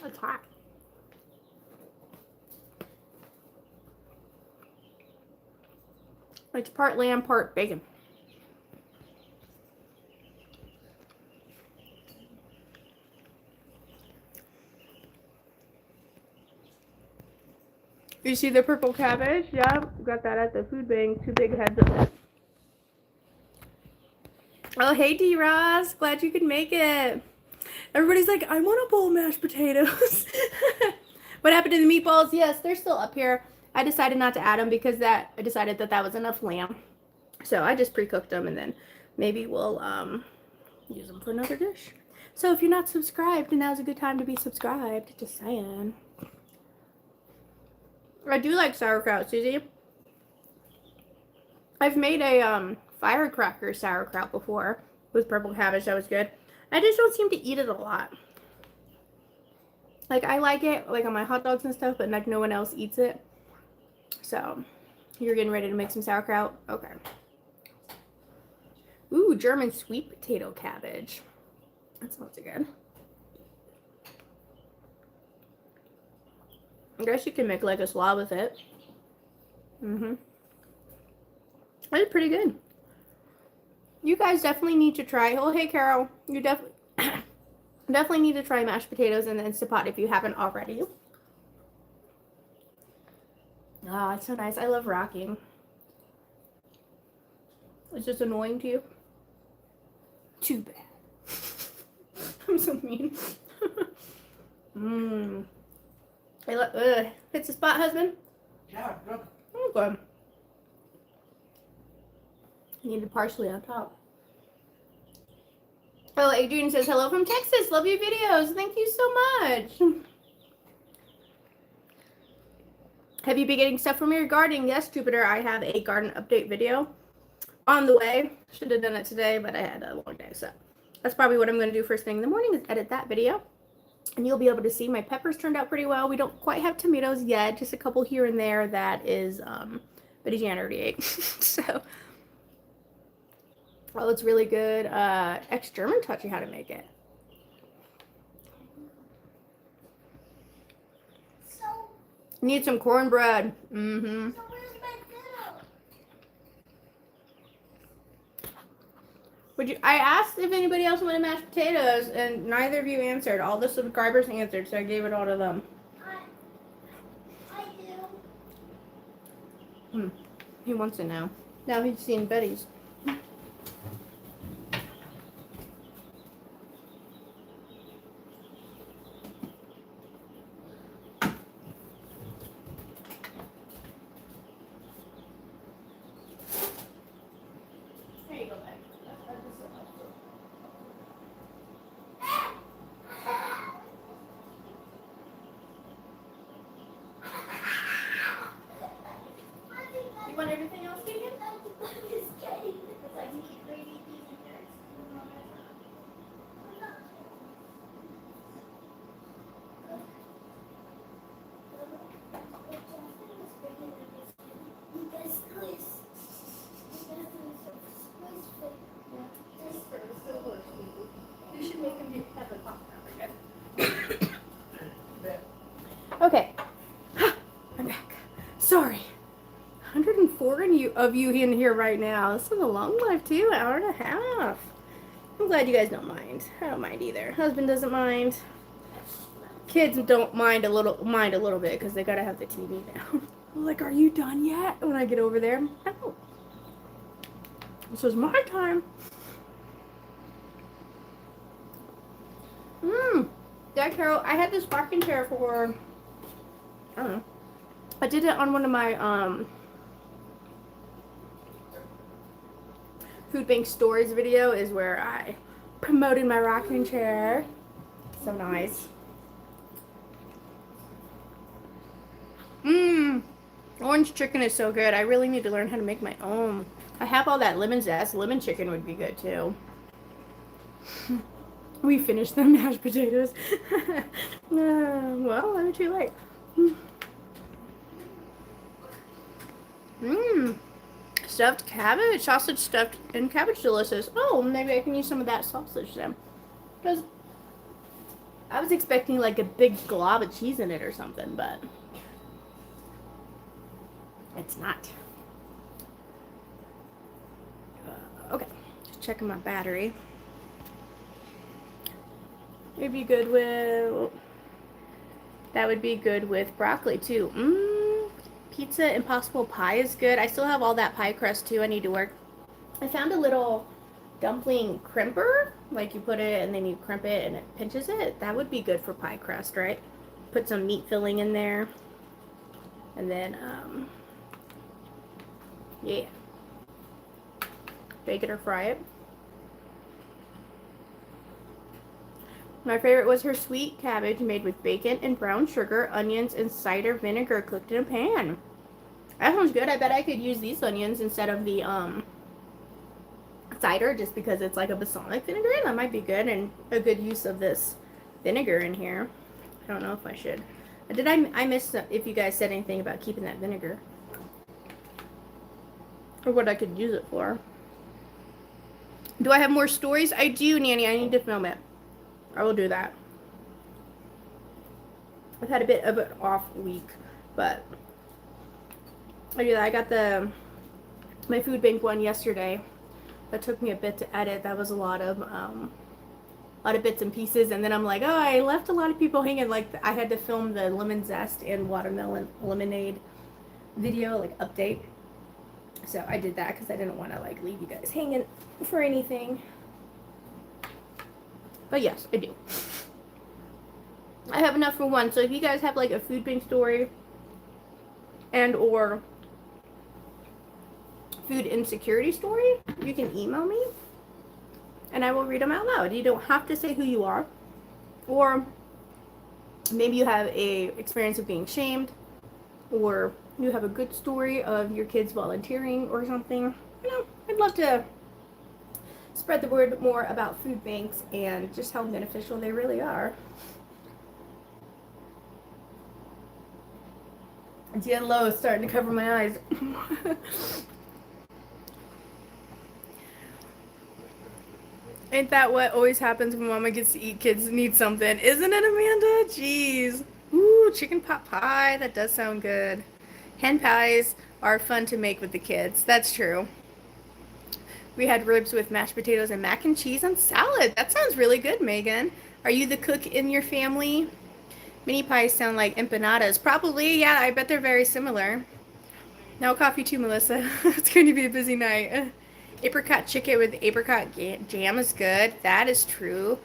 It's hot. It's part lamb, part bacon. You see the purple cabbage? Yeah, got that at the food bank. 2 big heads of it. Oh, hey, D-Ross. Glad you could make it. Everybody's like, I want a bowl of mashed potatoes. What happened to the meatballs? Yes, they're still up here. I decided not to add them because I decided that was enough lamb. So I just pre-cooked them, and then maybe we'll use them for another dish. So if you're not subscribed, now's a good time to be subscribed. Just saying. I do like sauerkraut, Susie. I've made a firecracker sauerkraut before with purple cabbage. That was good. I just don't seem to eat it a lot. Like, I like it, like, on my hot dogs and stuff, but, like, no one else eats it. So, you're getting ready to make some sauerkraut? Okay. Ooh, German sweet potato cabbage. That sounds good. I guess you can make like a slaw with it. It's pretty good. You guys definitely need to try. Oh, hey, Carol. You definitely definitely need to try mashed potatoes in the Instant Pot if you haven't already. Oh, it's so nice. I love rocking. It's just annoying to you. Too bad. I'm so mean. Hits the spot, husband? Yeah, good. Okay. I need the parsley on top. Oh, Adrian says, hello from Texas. Love your videos. Thank you so much. Have you been getting stuff from your gardening? Yes, Jupiter. I have a garden update video on the way. Should have done it today, but I had a long day. So that's probably what I'm going to do first thing in the morning is edit that video. And you'll be able to see my peppers turned out pretty well. We don't quite have tomatoes yet. Just a couple here and there that is, Betty Jan already ate. So, well, it's really good. Ex-German taught you how to make it. So, Need some cornbread. so where's my dinner? I asked if anybody else wanted mashed potatoes, and neither of you answered. All the subscribers answered, so I gave it all to them. I do. He wants it now. Now he's seen Betty's. There you go, Betty. That's so helpful. You want everything else taken? I'm just kidding. Because I need gravy, beef, and carrots. You should make him have a popcorn. Okay. I'm back. Sorry. 104 of you in here right now. This is a long live too, hour and a half. I'm glad you guys don't mind. I don't mind either. Husband doesn't mind. Kids don't mind a little bit because they gotta have the TV now. I'm like, are you done yet? When I get over there, no. This was my time. Yeah, Carol, I had this rocking chair for, I don't know. I did it on one of my food bank stories video is where I promoted my rocking chair. So nice. Orange chicken is so good. I really need to learn how to make my own. I have all that lemon zest. Lemon chicken would be good too. We finished the mashed potatoes. Well, I'm too late. Stuffed cabbage, sausage stuffed and cabbage delicious. Oh, maybe I can use some of that sausage then. Because I was expecting like a big glob of cheese in it or something, but it's not. Okay, just checking my battery. It'd be good with, that would be good with broccoli too. Pizza Impossible Pie is good. I still have all that pie crust too. I need to work. I found a little dumpling crimper. Like you put it and then you crimp it and it pinches it. That would be good for pie crust, right? Put some meat filling in there. And then, yeah. Bake it or fry it. My favorite was her sweet cabbage made with bacon and brown sugar, onions, and cider vinegar cooked in a pan. That sounds good. I bet I could use these onions instead of the cider just because it's like a balsamic vinegar. That might be good and a good use of this vinegar in here. I don't know if I should. Did I miss if you guys said anything about keeping that vinegar? Or what I could use it for. Do I have more stories? I do, Nanny. I need to film it. I will do that. I've had a bit of an off week, but I do that. I got my food bank one yesterday. That took me a bit to edit. That was a lot of bits and pieces, and then I'm like, oh, I left a lot of people hanging. Like I had to film the lemon zest and watermelon lemonade video, like update. So I did that because I didn't want to like leave you guys hanging for anything. But yes, I do. I have enough for one. So if you guys have like a food bank story and or food insecurity story, you can email me and I will read them out loud. You don't have to say who you are, or maybe you have a experience of being shamed, or you have a good story of your kids volunteering or something. You know, I'd love to spread the word more about food banks and just how beneficial they really are. It's getting low, it's starting to cover my eyes. Ain't that what always happens when mama gets to eat, kids need something? Isn't it, Amanda? Jeez. Ooh, chicken pot pie. That does sound good. Hen pies are fun to make with the kids. That's true. We had ribs with mashed potatoes and mac and cheese and salad. That sounds really good, Megan. Are you the cook in your family? Mini pies sound like empanadas. Probably, yeah, I bet they're very similar. No coffee too, Melissa. It's going to be a busy night. Apricot chicken with apricot jam is good. That is true.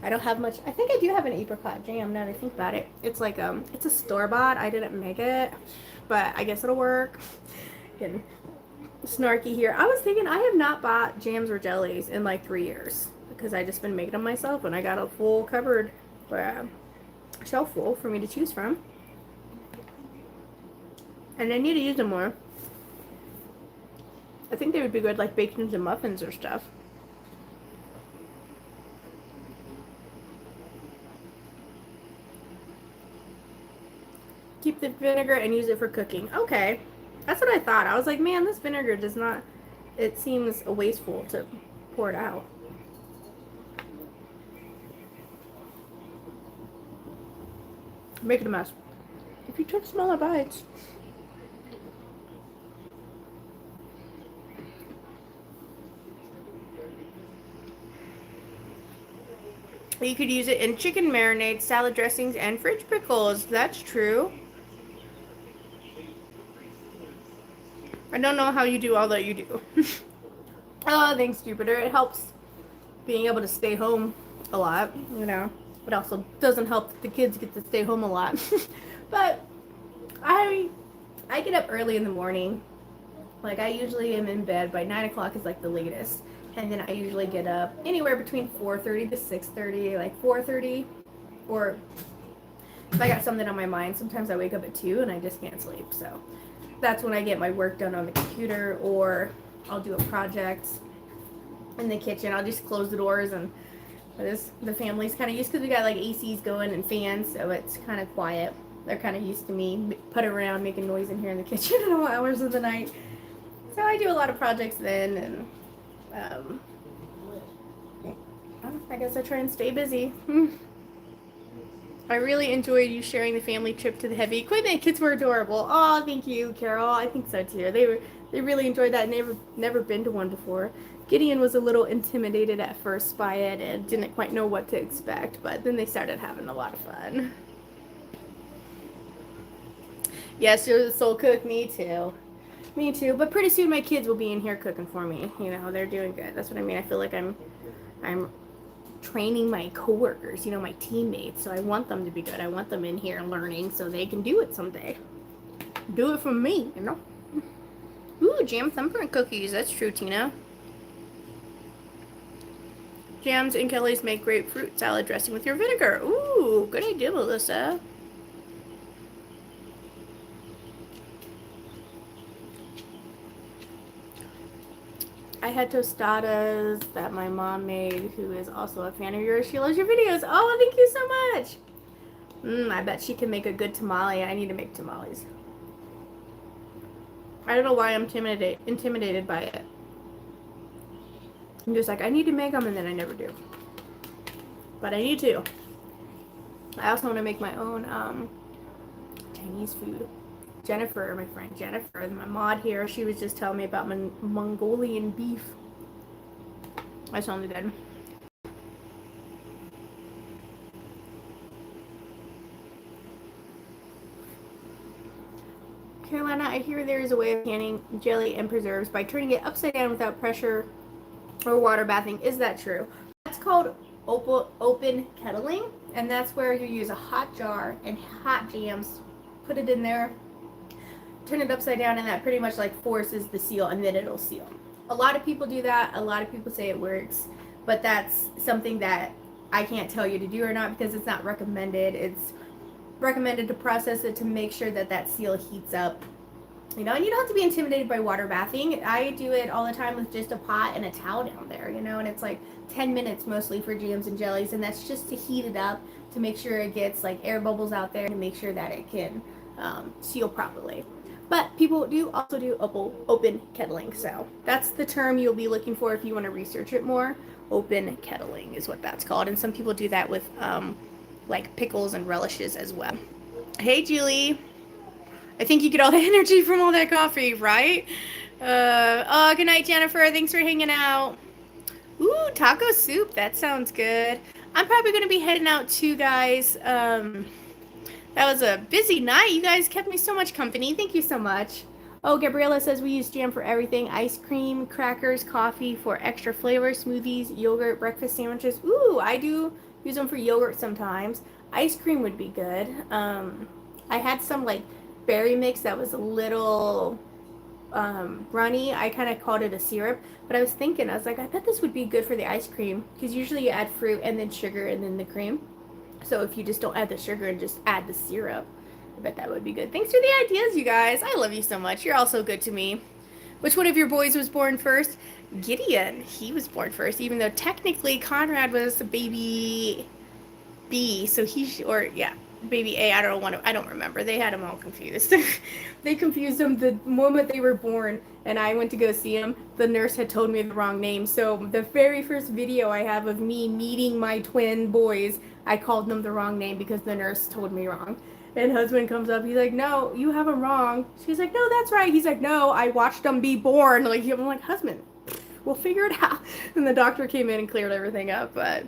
I don't have much. I think I do have an apricot jam now that I think about it. It's like, it's a store-bought. I didn't make it, but I guess it'll work. Getting snarky here. I was thinking I have not bought jams or jellies in like 3 years because I just been making them myself, and I got a full cupboard, shelf full for me to choose from. And I need to use them more. I think they would be good like baked into muffins or stuff. Keep the vinegar and use it for cooking. Okay. That's what I thought. I was like, man, this vinegar does not, it seems wasteful to pour it out. Make it a mess. If you took smaller bites. You could use it in chicken marinades, salad dressings, and fridge pickles. That's true. I don't know how you do all that you do. Oh, thanks, Jupiter. It helps being able to stay home a lot, you know. It also doesn't help that the kids get to stay home a lot. But I get up early in the morning. Like, I usually am in bed by 9 o'clock is like the latest. And then I usually get up anywhere between 4:30 to 6:30, like 4:30. Or if I got something on my mind, sometimes I wake up at 2 and I just can't sleep. So that's when I get my work done on the computer, or I'll do a project in the kitchen. I'll just close the doors, and the family's kind of used, because we got like ACs going and fans, so it's kind of quiet. They're kind of used to me putting around making noise in here in the kitchen at all hours of the night. So I do a lot of projects then, and I guess I try and stay busy. I really enjoyed you sharing the family trip to the heavy equipment. Kids were adorable. Oh, thank you, Carol. I think so too. They really enjoyed that, and they've never been to one before. Gideon was a little intimidated at first by it and didn't quite know what to expect, but then they started having a lot of fun. Yes, you're the soul cook. Me too. Me too. But pretty soon my kids will be in here cooking for me. You know, they're doing good. That's what I mean. I feel like I'm training my coworkers, you know, my teammates. So I want them to be good. I want them in here learning so they can do it someday. Do it for me, you know. Ooh, jam thumbprint cookies. That's true, Tina. Jams and Kelly's make grapefruit salad dressing with your vinegar. Ooh, good idea, Melissa. I had tostadas that my mom made, who is also a fan of yours. She loves your videos. Oh, thank you so much. I bet she can make a good tamale. I need to make tamales. I don't know why I'm intimidated by it. I'm just like, I need to make them, and then I never do. But I need to. I also want to make my own Chinese food. Jennifer, my friend Jennifer, my mod here, she was just telling me about Mongolian beef. That sounded good. Carolina, I hear there is a way of canning jelly and preserves by turning it upside down without pressure or water bathing. Is that true? That's called open kettling, and that's where you use a hot jar and hot jams, put it in there, turn it upside down, and that pretty much like forces the seal, and then it'll seal. A lot of people do that. A lot of people say it works, but that's something that I can't tell you to do or not because it's not recommended. It's recommended to process it to make sure that that seal heats up. You know, and you don't have to be intimidated by water bathing. I do it all the time with just a pot and a towel down there, you know, and it's like 10 minutes mostly for jams and jellies, and that's just to heat it up to make sure it gets like air bubbles out there to make sure that it can seal properly. But people do also do open kettling, so that's the term you'll be looking for if you want to research it more. Open kettling is what that's called, and some people do that with like pickles and relishes as well. Hey, Julie. I think you get all the energy from all that coffee, right? Oh, good night, Jennifer. Thanks for hanging out. Ooh, taco soup. That sounds good. I'm probably going to be heading out too, guys. That was a busy night. You guys kept me so much company. Thank you so much. Oh, Gabriella says we use jam for everything. Ice cream, crackers, coffee for extra flavor, smoothies, yogurt, breakfast sandwiches. Ooh, I do use them for yogurt sometimes. Ice cream would be good. I had some like berry mix that was a little runny. I kind of called it a syrup, but I was thinking, I was like, I bet this would be good for the ice cream because usually you add fruit and then sugar and then the cream. So if you just don't add the sugar and just add the syrup, I bet that would be good. Thanks for the ideas, you guys. I love you so much. You're all so good to me. Which one of your boys was born first? Gideon. He was born first, even though technically Conrad was a baby B. So baby A. I don't remember. They had him all confused. They confused him the moment they were born, and I went to go see him. The nurse had told me the wrong name. So the very first video I have of me meeting my twin boys, I called them the wrong name because the nurse told me wrong. And husband comes up, he's like, no, you have them wrong. She's like, no, that's right. He's like, no, I watched them be born. Like, I'm like, husband, we'll figure it out. And the doctor came in and cleared everything up, but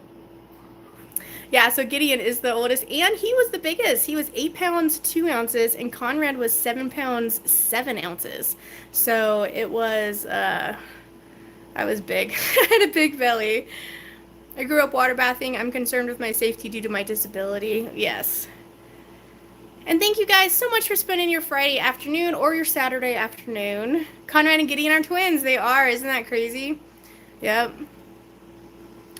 yeah, so Gideon is the oldest, and he was the biggest. He was 8 pounds 2 ounces, and Conrad was 7 pounds 7 ounces. So it was, I was big. I had a big belly. I grew up water bathing. I'm concerned with my safety due to my disability. Yes. And thank you guys so much for spending your Friday afternoon or your Saturday afternoon. Conrad and Gideon are twins. They are. Isn't that crazy? Yep.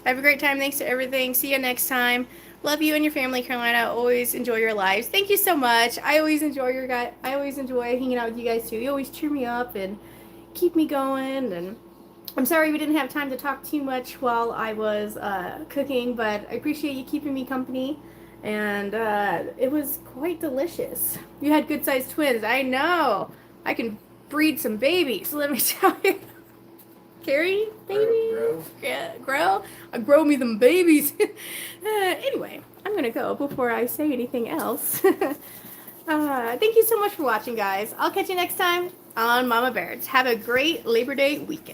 Have a great time. Thanks for everything. See you next time. Love you and your family, Carolina. Always enjoy your lives. Thank you so much. I always enjoy hanging out with you guys too. You always cheer me up and keep me going. And I'm sorry we didn't have time to talk too much while I was cooking, but I appreciate you keeping me company. And it was quite delicious. You had good-sized twins. I know. I can breed some babies, let me tell you. Carry babies? Grow? Grow me them babies. Anyway, I'm going to go before I say anything else. Thank you so much for watching, guys. I'll catch you next time on Mama Bears. Have a great Labor Day weekend.